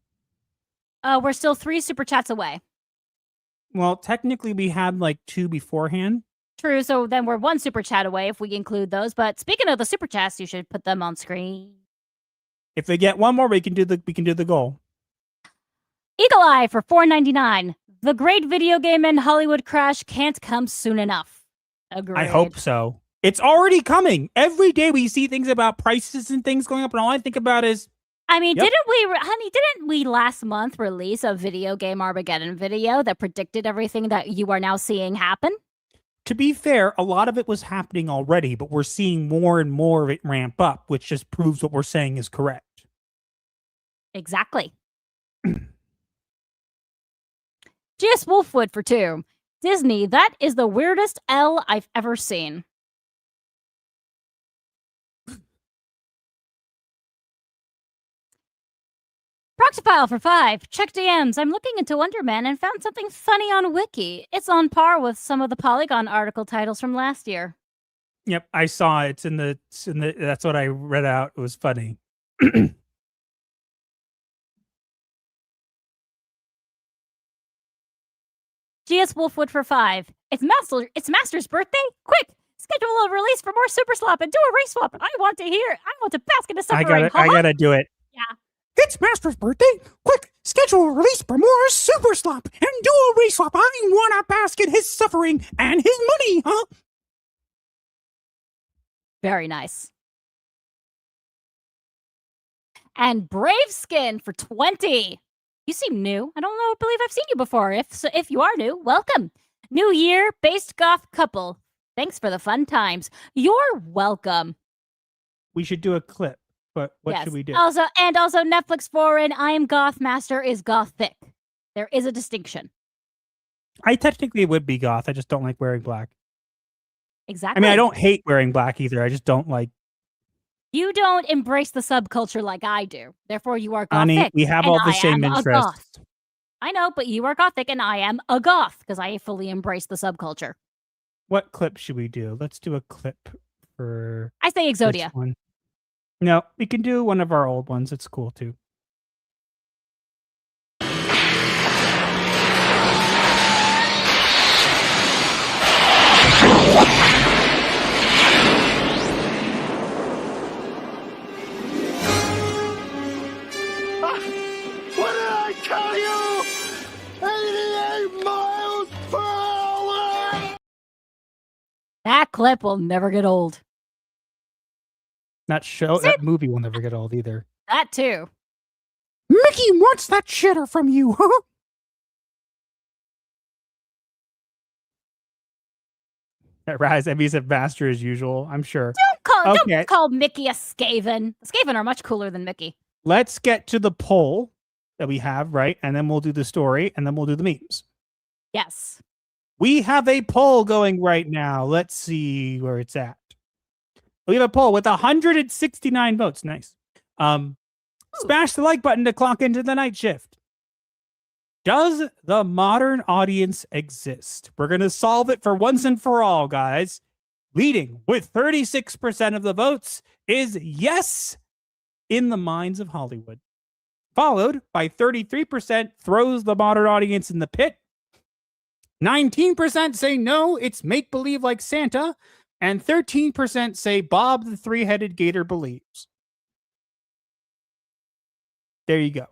We're still 3 super chats away. Well, technically we had like 2 beforehand. True, so then we're 1 super chat away if we include those. But speaking of the super chats, you should put them on screen. If they get one more, we can do the goal. Eagle Eye for $4.99. The great video game and Hollywood crash can't come soon enough. Agreed. I hope so. It's already coming. Every day we see things about prices and things going up, and all I think about is, I mean, didn't we last month release a video game Armageddon video that predicted everything that you are now seeing happen? to be fair, a lot of it was happening already, but we're seeing more and more of it ramp up, which just proves what we're saying is correct. Exactly. G.S. Wolfwood for 2. Disney, that is the weirdest L I've ever seen. Proxipile for 5. Check DMs. I'm looking into Wonder Man and found something funny on Wiki. It's on par with some of the Polygon article titles from last year. Yep, I saw it. It's in the that's what I read out. It was funny. G.S. Wolfwood for 5. It's Master's birthday? Quick! Schedule a release for more Super Slop and do a race swap. I want to bask in the suffering. I gotta do it. Yeah. It's Master's birthday. Quick, schedule a release for more Super Slop and do a race swap. I want to bask in his suffering and his money, huh? Very nice. And Brave Skin for 20. You seem new. I don't believe I've seen you before. If you are new, welcome. New year, based goth couple. Thanks for the fun times. You're welcome. We should do a clip, but what should we do? Also Netflix foreign, I am goth master is gothic. There is a distinction. I technically would be goth. I just don't like wearing black. Exactly. I mean, I don't hate wearing black either. I just don't like. You don't embrace the subculture like I do. Therefore, you are gothic. Honey, we have all the same interests. I know, but you are gothic and I am a goth because I fully embrace the subculture. What clip should we do? Let's do a clip for. I say Exodia. One. No, we can do one of our old ones. It's cool too. What did I tell you? 88 miles per hour! That clip will never get old. That movie will never get old either. That too. Mickey wants that shitter from you, huh? Rise Emmy's at Master as usual, I'm sure. Don't call Mickey a Skaven. Skaven are much cooler than Mickey. Let's get to the poll that we have, right? And then we'll do the story, and then we'll do the memes. Yes. We have a poll going right now. Let's see where it's at. We have a poll with 169 votes. Nice. Smash the like button to clock into the night shift. Does the modern audience exist? We're going to solve it for once and for all, guys. Leading with 36% of the votes is yes in the minds of Hollywood. Followed by 33% throws the modern audience in the pit. 19% say no, it's make-believe like Santa. And 13% say Bob the three-headed gator believes. There you go.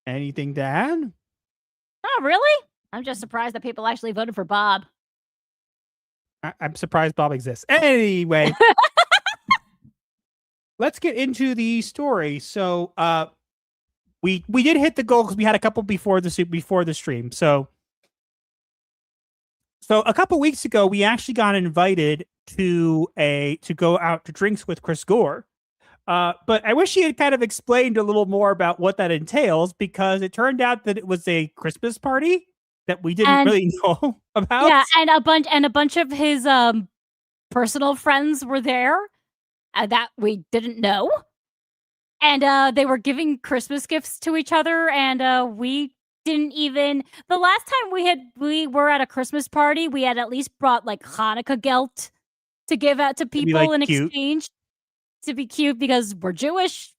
Anything to add? Oh, really? I'm just surprised that people actually voted for Bob. I'm surprised Bob exists. Anyway, let's get into the story. So, we did hit the goal because we had a couple before the stream. So a couple weeks ago, we actually got invited to go out to drinks with Chris Gore. But I wish he had kind of explained a little more about what that entails, because it turned out that it was a Christmas party that we didn't really know about. Yeah, and a bunch of his personal friends were there that we didn't know. And they were giving Christmas gifts to each other, and we didn't even. The last time we were at a Christmas party, we had at least brought like Hanukkah gelt to give out to people in exchange. To be cute, because we're Jewish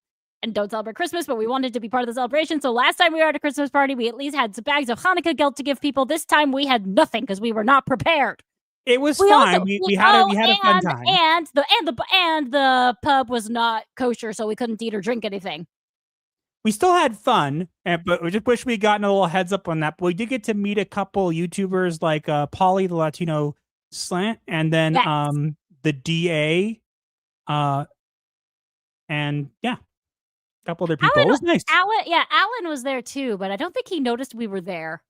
and don't celebrate Christmas, but we wanted to be part of the celebration. So last time we were at a Christmas party, we at least had some bags of Hanukkah gelt to give people. This time we had nothing because we were not prepared. It was fine. We had a fun time. And the pub was not kosher, so we couldn't eat or drink anything. we still had fun, but we just wish we would gotten a little heads up on that. But we did get to meet a couple YouTubers like Polly, the Latino Slant, and then the DA, and a couple other people. It was nice. Alan was there too, but I don't think he noticed we were there.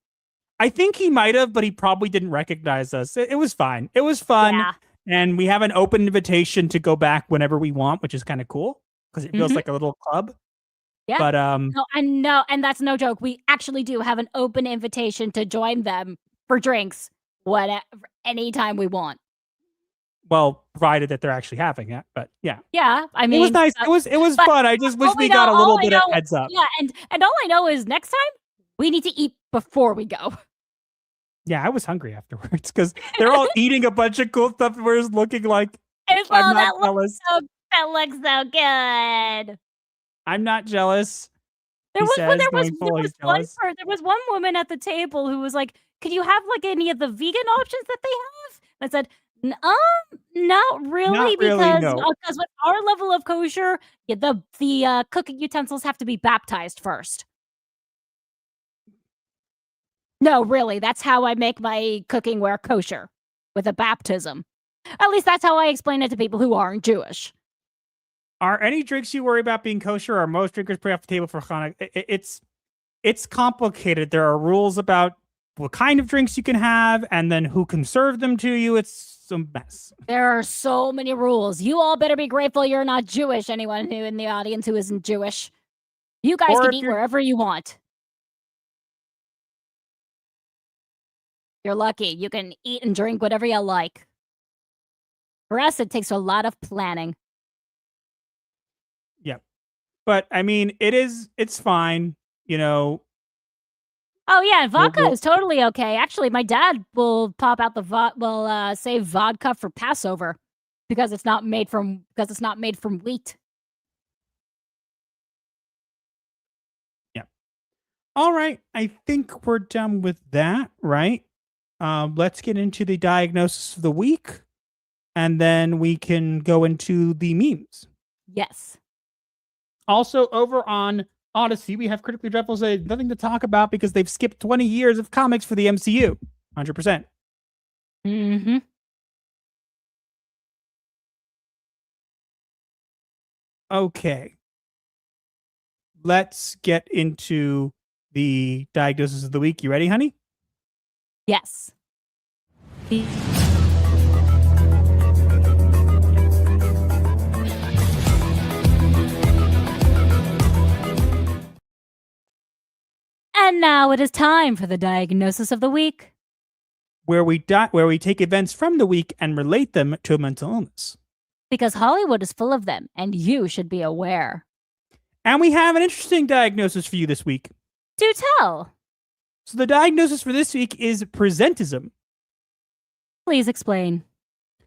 I think he might have, but he probably didn't recognize us. It was fine. It was fun. Yeah. And we have an open invitation to go back whenever we want, which is kind of cool because it feels like a little club. Yeah. But no, and that's no joke. We actually do have an open invitation to join them for drinks, whatever, anytime we want. Well, provided that they're actually having it, but yeah. Yeah, I mean, it was nice. It was fun. I just wish we got a little bit of heads up. Yeah, and all I know is next time we need to eat before we go. Yeah, I was hungry afterwards because they're all eating a bunch of cool stuff and we're just looking like I'm not jealous. That looks so good. I'm not jealous. There was one woman at the table who was like, "Could you have like any of the vegan options that they have?" And I said, not really, because with our level of kosher, the cooking utensils have to be baptized first. No, really, that's how I make my cooking-ware kosher, with a baptism. At least that's how I explain it to people who aren't Jewish. Are any drinks you worry about being kosher? Are most drinkers put off the table for Hanukkah? It's complicated. There are rules about what kind of drinks you can have, and then who can serve them to you. It's a mess. There are so many rules. You all better be grateful you're not Jewish. Anyone who in the audience who isn't Jewish, you guys can eat wherever you want. You're lucky. You can eat and drink whatever you like. For us, it takes a lot of planning. Yep. But I mean, it's fine, Oh yeah, vodka is totally okay. Actually, my dad will pop out save vodka for Passover because it's not made from wheat. Yeah. All right, I think we're done with that, right? Let's get into the diagnosis of the week, and then we can go into the memes. Yes. Also, over on Odyssey, we have Critically Dreadful say nothing to talk about because they've skipped 20 years of comics for the MCU. 100%. Mm-hmm. Okay. Let's get into the diagnosis of the week. You ready, honey? Yes. And now it is time for the diagnosis of the week, where we take events from the week and relate them to a mental illness. Because Hollywood is full of them, and you should be aware. And we have an interesting diagnosis for you this week. Do tell. So the diagnosis for this week is presentism. Please explain.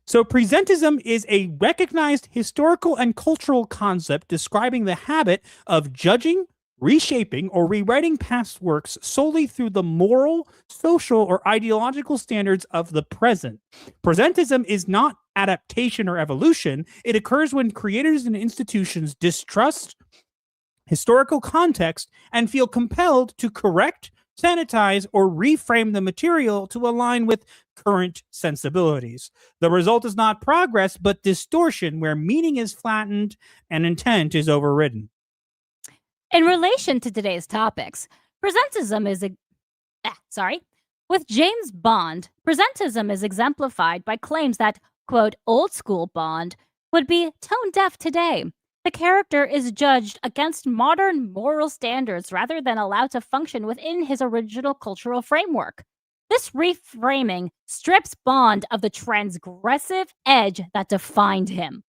So presentism is a recognized historical and cultural concept describing the habit of judging, reshaping, or rewriting past works solely through the moral, social, or ideological standards of the present. Presentism is not adaptation or evolution. It occurs when creators and institutions distrust historical context and feel compelled to correct, sanitize, or reframe the material to align with current sensibilities. The result is not progress, but distortion, where meaning is flattened and intent is overridden. In relation to today's topics, presentism is with James Bond, presentism is exemplified by claims that, quote, old school Bond would be tone deaf today. The character is judged against modern moral standards rather than allowed to function within his original cultural framework. This reframing strips Bond of the transgressive edge that defined him.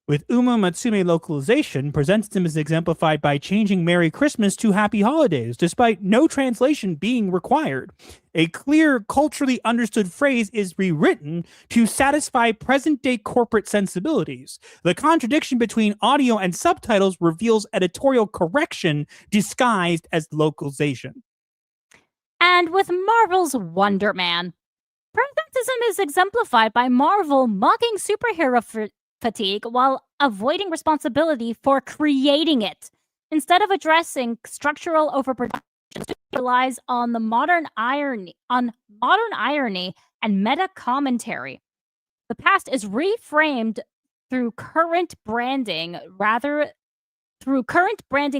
With Uma Musume localization, presentism is exemplified by changing Merry Christmas to Happy Holidays, despite no translation being required. A clear, culturally understood phrase is rewritten to satisfy present-day corporate sensibilities. The contradiction between audio and subtitles reveals editorial correction disguised as localization. And with Marvel's Wonder Man, presentism is exemplified by Marvel mocking superhero fatigue while avoiding responsibility for creating it. Instead of addressing structural overproduction, it relies on the modern irony and meta commentary. The past is reframed through current branding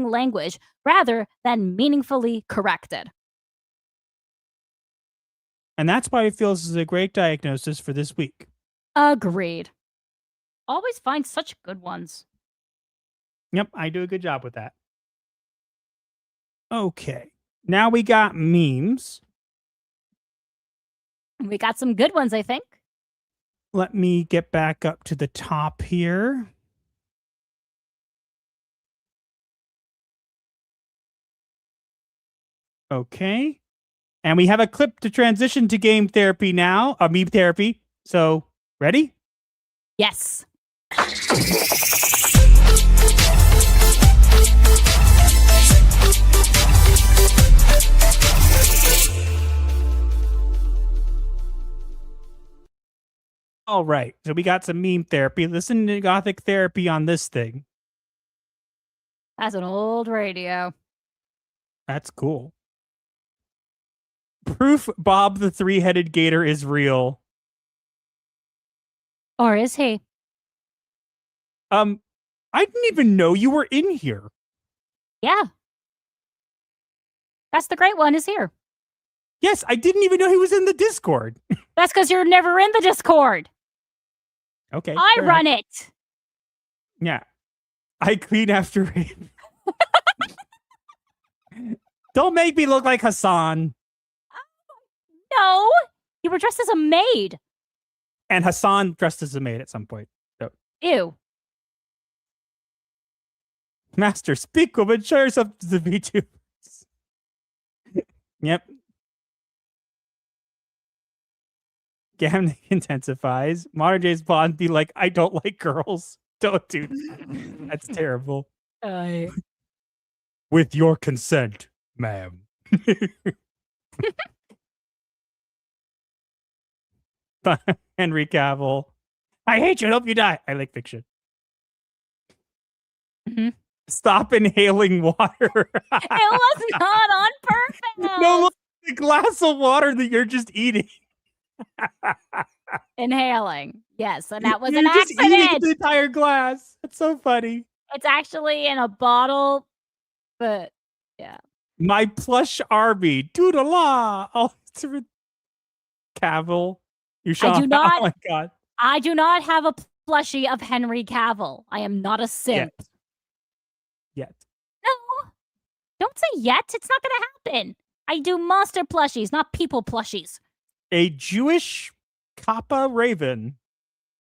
language rather than meaningfully corrected. And that's why it feels is a great diagnosis for this week. Agreed. Always find such good ones. Yep, I do a good job with that. Okay. Now we got memes. We got some good ones, I think. Let me get back up to the top here. Okay. And we have a clip to transition to game therapy now, meme therapy. So, ready? Yes. All right. So we got some meme therapy. Listen to Gothic Therapy on this thing. That's an old radio. That's cool. Proof Bob the Three-Headed Gator is real. Or is he? I didn't even know you were in here. Yeah. That's the great one is here. Yes, I didn't even know he was in the Discord. That's because you're never in the Discord. Okay. I run it. Yeah. I clean after rain. Don't make me look like Hassan. No. You were dressed as a maid. And Hassan dressed as a maid at some point. So. Ew. Master, speak woman, show yourself to the VTubers. Yep. Gamnick intensifies. Modern James Bond be like, I don't like girls. Don't do that. That's terrible. With your consent, ma'am. Henry Cavill. I hate you and hope you die. I like fiction. Mm-hmm. Stop inhaling water. It was not on purpose. No, look, the glass of water that you're just eating. Inhaling. Yes, and that was You're an just accident. eating the entire glass. That's so funny. It's actually in a bottle, but yeah. My plush Arby. Doodle-la. Oh, Cavill. You shot. I do not. Oh my god. I do not have a plushie of Henry Cavill. I am not a simp. Yet. No. Don't say yet. It's not going to happen. I do monster plushies, not people plushies. A Jewish Kappa Raven.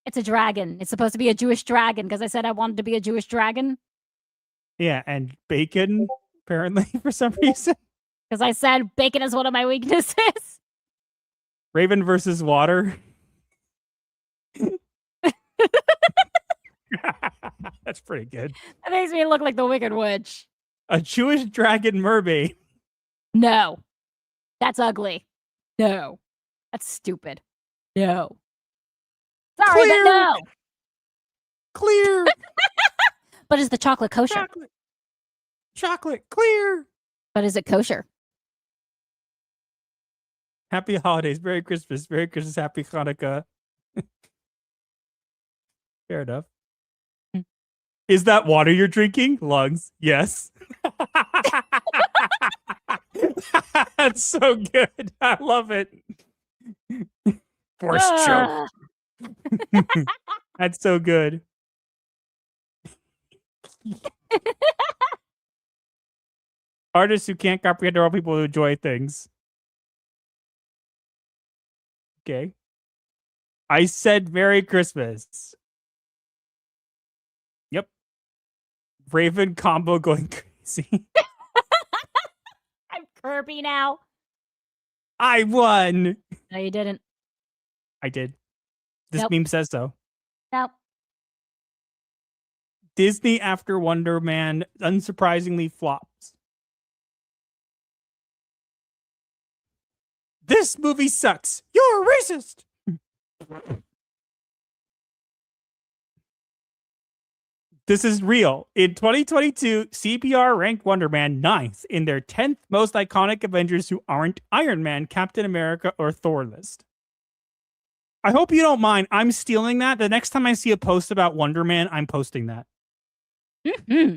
It's a dragon. It's supposed to be a Jewish dragon because I said I wanted to be a Jewish dragon. Yeah, and bacon, apparently, for some reason. Because I said bacon is one of my weaknesses. Raven versus water. That's pretty good. That makes me look like the Wicked Witch. A Jewish dragon mermaid. No. That's ugly. No. That's stupid. No. Sorry, Clear. but no. Clear. But is the chocolate kosher? Chocolate. Clear. But is it kosher? Happy holidays. Merry Christmas. Merry Christmas. Happy Hanukkah. Fair enough. Is that water you're drinking? Lungs. Yes. That's so good. I love it. Forced choke. That's so good. Artists who can't comprehend are all people who enjoy things. Okay. I said Merry Christmas. Yep. Raven combo going crazy. I'm Kirby now. I won. No, you didn't. I did. This Nope. meme says so. Nope. Disney after Wonder Man unsurprisingly flops. This movie sucks. You're a racist. This is real. In 2022, CBR ranked Wonder Man 9th in their 10th most iconic Avengers who aren't Iron Man, Captain America, or Thor list. I hope you don't mind. I'm stealing that. The next time I see a post about Wonder Man, I'm posting that. Mm-hmm.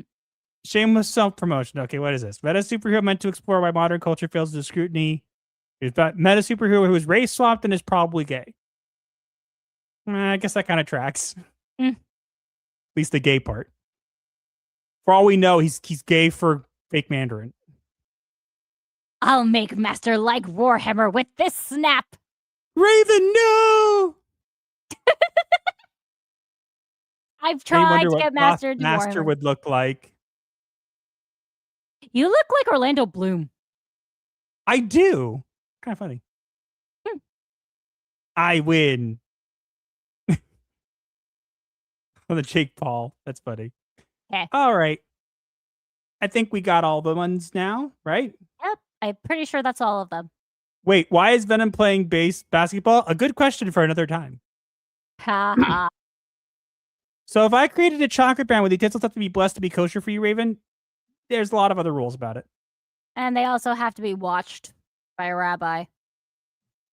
Shameless self-promotion. Okay, what is this? Meta superhero meant to explore why modern culture fails to scrutiny. It's about meta superhero who is race swapped and is probably gay. I guess that kind of tracks. Mm. At least the gay part. For all we know, he's gay for fake Mandarin. I'll make Master like Warhammer with this snap. Raven, no! I've tried to get Master to Master Warhammer. would look like. You look like Orlando Bloom. I do. Kind of funny. I win. On the Jake Paul. That's funny. Okay. All right. I think we got all the ones now, right? Yep. I'm pretty sure that's all of them. Wait, why is Venom playing basketball? A good question for another time. Ha ha. So if I created a chocolate brand with utensils have to be blessed to be kosher for you, Raven, there's a lot of other rules about it. And they also have to be watched by a rabbi.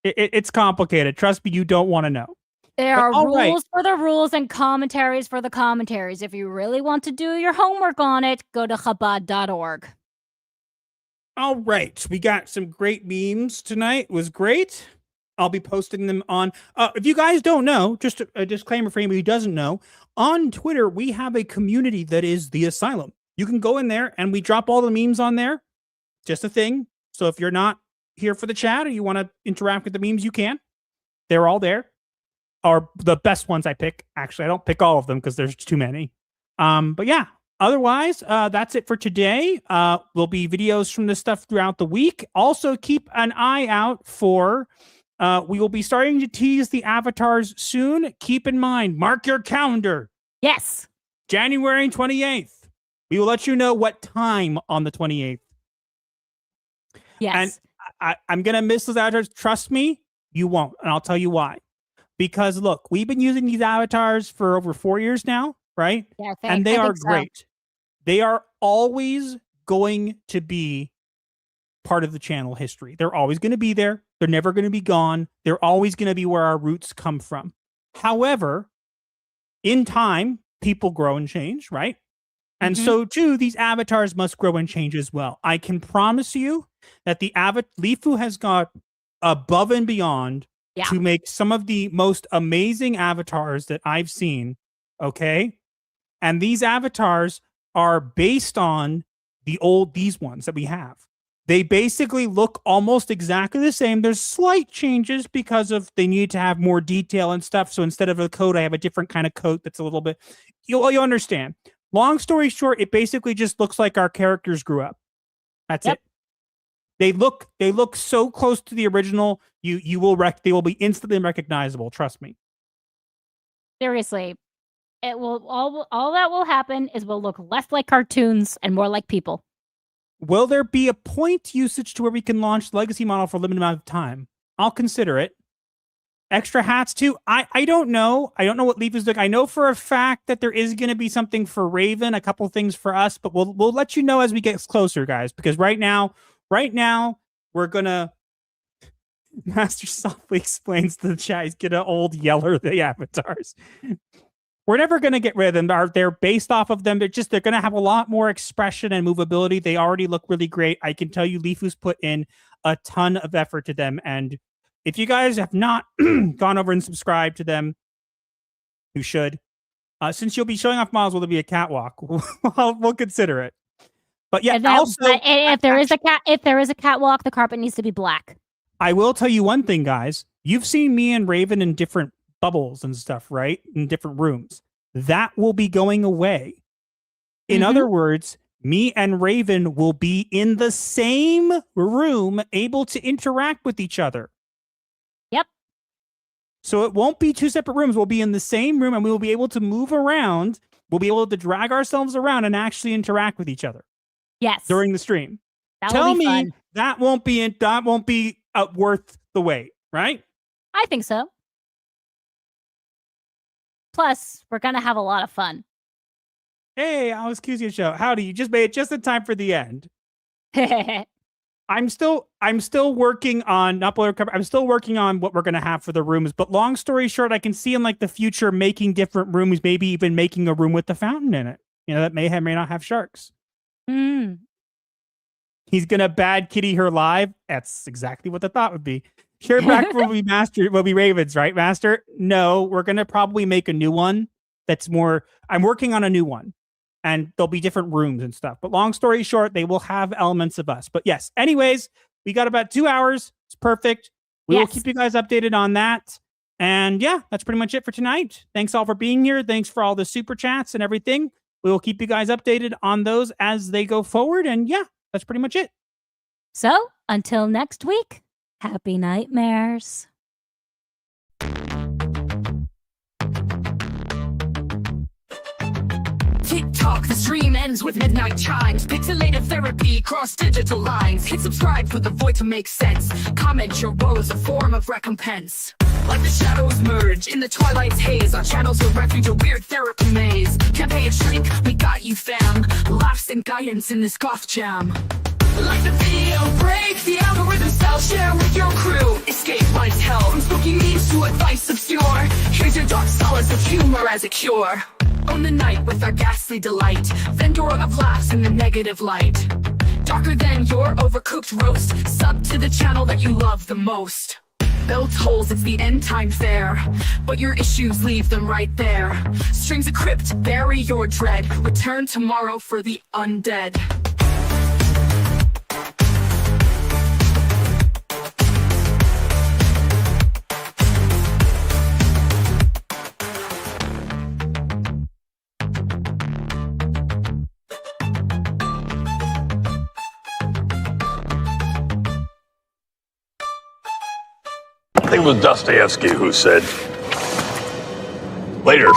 It's complicated. Trust me, you don't want to know. There are all right. rules for the rules and commentaries for the commentaries. If you really want to do your homework on it, go to Chabad.org. All right. We got some great memes tonight. It was great. I'll be posting them on. If you guys don't know, just a disclaimer for anybody who doesn't know, on Twitter, we have a community that is the Asylum. You can go in there and we drop all the memes on there. Just a thing. So if you're not here for the chat or you want to interact with the memes, you can. They're all there. Are the best ones I pick. Actually, I don't pick all of them because there's too many. But yeah, otherwise, that's it for today. Will be videos from this stuff throughout the week. Also, keep an eye out for, we will be starting to tease the avatars soon. Keep in mind, mark your calendar. Yes. January 28th. We will let you know what time on the 28th. Yes. And I'm going to miss those avatars. Trust me, you won't. And I'll tell you why. Because look, we've been using these avatars for over 4 years now, right? Yeah, and they are so. great. They are always going to be part of the channel history. They're always going to be there. They're never going to be gone. They're always going to be where our roots come from. However, in time, people grow and change, right? And so too, these avatars must grow and change as well. I can promise you that the Lifu has got above and beyond to make some of the most amazing avatars that I've seen, okay? And these avatars are based on these ones that we have. They basically look almost exactly the same. There's slight changes because of they need to have more detail and stuff. So instead of a coat, I have a different kind of coat that's a little bit, you'll understand. Long story short, it basically just looks like our characters grew up. That's it. They look so close to the original. They will be instantly recognizable. Trust me. Seriously, it will all that will happen is we'll look less like cartoons and more like people. Will there be a point usage to where we can launch the legacy model for a limited amount of time? I'll consider it. Extra hats too. I don't know. I don't know what Leaf is doing. I know for a fact that there is going to be something for Raven, a couple things for us, but we'll let you know as we get closer, guys. Because right now we're gonna. Master softly explains to the chat. He's gonna old yeller the avatars. We're never gonna get rid of them. They're based off of them. They're gonna have a lot more expression and movability. They already look really great. I can tell you, Leafu's put in a ton of effort to them, and if you guys have not gone over and subscribed to them, you should. Since you'll be showing off models, will there be a catwalk? We'll consider it. But yeah, if there is a catwalk, the carpet needs to be black. I will tell you one thing, guys. You've seen me and Raven in different bubbles and stuff, right? In different rooms. That will be going away. In other words, me and Raven will be in the same room, able to interact with each other. Yep. So it won't be two separate rooms. We'll be in the same room and we will be able to move around. We'll be able to drag ourselves around and actually interact with each other. Yes. During the stream. Tell me fun. that won't be worth the wait, right? I think so. Plus, we're gonna have a lot of fun. Hey, Alex Cusio Show. Howdy, you just made it just in time for the end. I'm still working on I'm still working on what we're gonna have for the rooms, but long story short, I can see in like the future making different rooms, maybe even making a room with the fountain in it. You know, that may not have sharks. He's gonna bad kitty her live. That's exactly what the thought would be. Share back will be Ravens, right, Master? No, we're gonna probably make a new one that's more. I'm working on a new one, and there'll be different rooms and stuff. But long story short, they will have elements of us. But yes, anyways, we got about 2 hours. It's perfect. We will keep you guys updated on that. And yeah, that's pretty much it for tonight. Thanks all for being here. Thanks for all the super chats and everything. We will keep you guys updated on those as they go forward. And yeah, that's pretty much it. So until next week, happy nightmares. TikTok, the stream ends with midnight chimes. Pixelated therapy, cross digital lines. Hit subscribe for the void to make sense. Comment your woes, a form of recompense. Like the shadows merge in the twilight's haze, our channel's a refuge, a weird therapy maze. Campaign shrink, we got you fam. Laughs and guidance in this goth jam. Like the video break, the algorithm style, share with your crew. Escape life's hell, from spooky memes to advice obscure. Here's your dark solace of humor as a cure. Own the night with our ghastly delight. Vendor of laughs in the negative light. Darker than your overcooked roast. Sub to the channel that you love the most. Bell tolls, it's the end time fair. But your issues, leave them right there. Strings of crypt, bury your dread. Return tomorrow for the undead. I think it was Dostoevsky who said, later,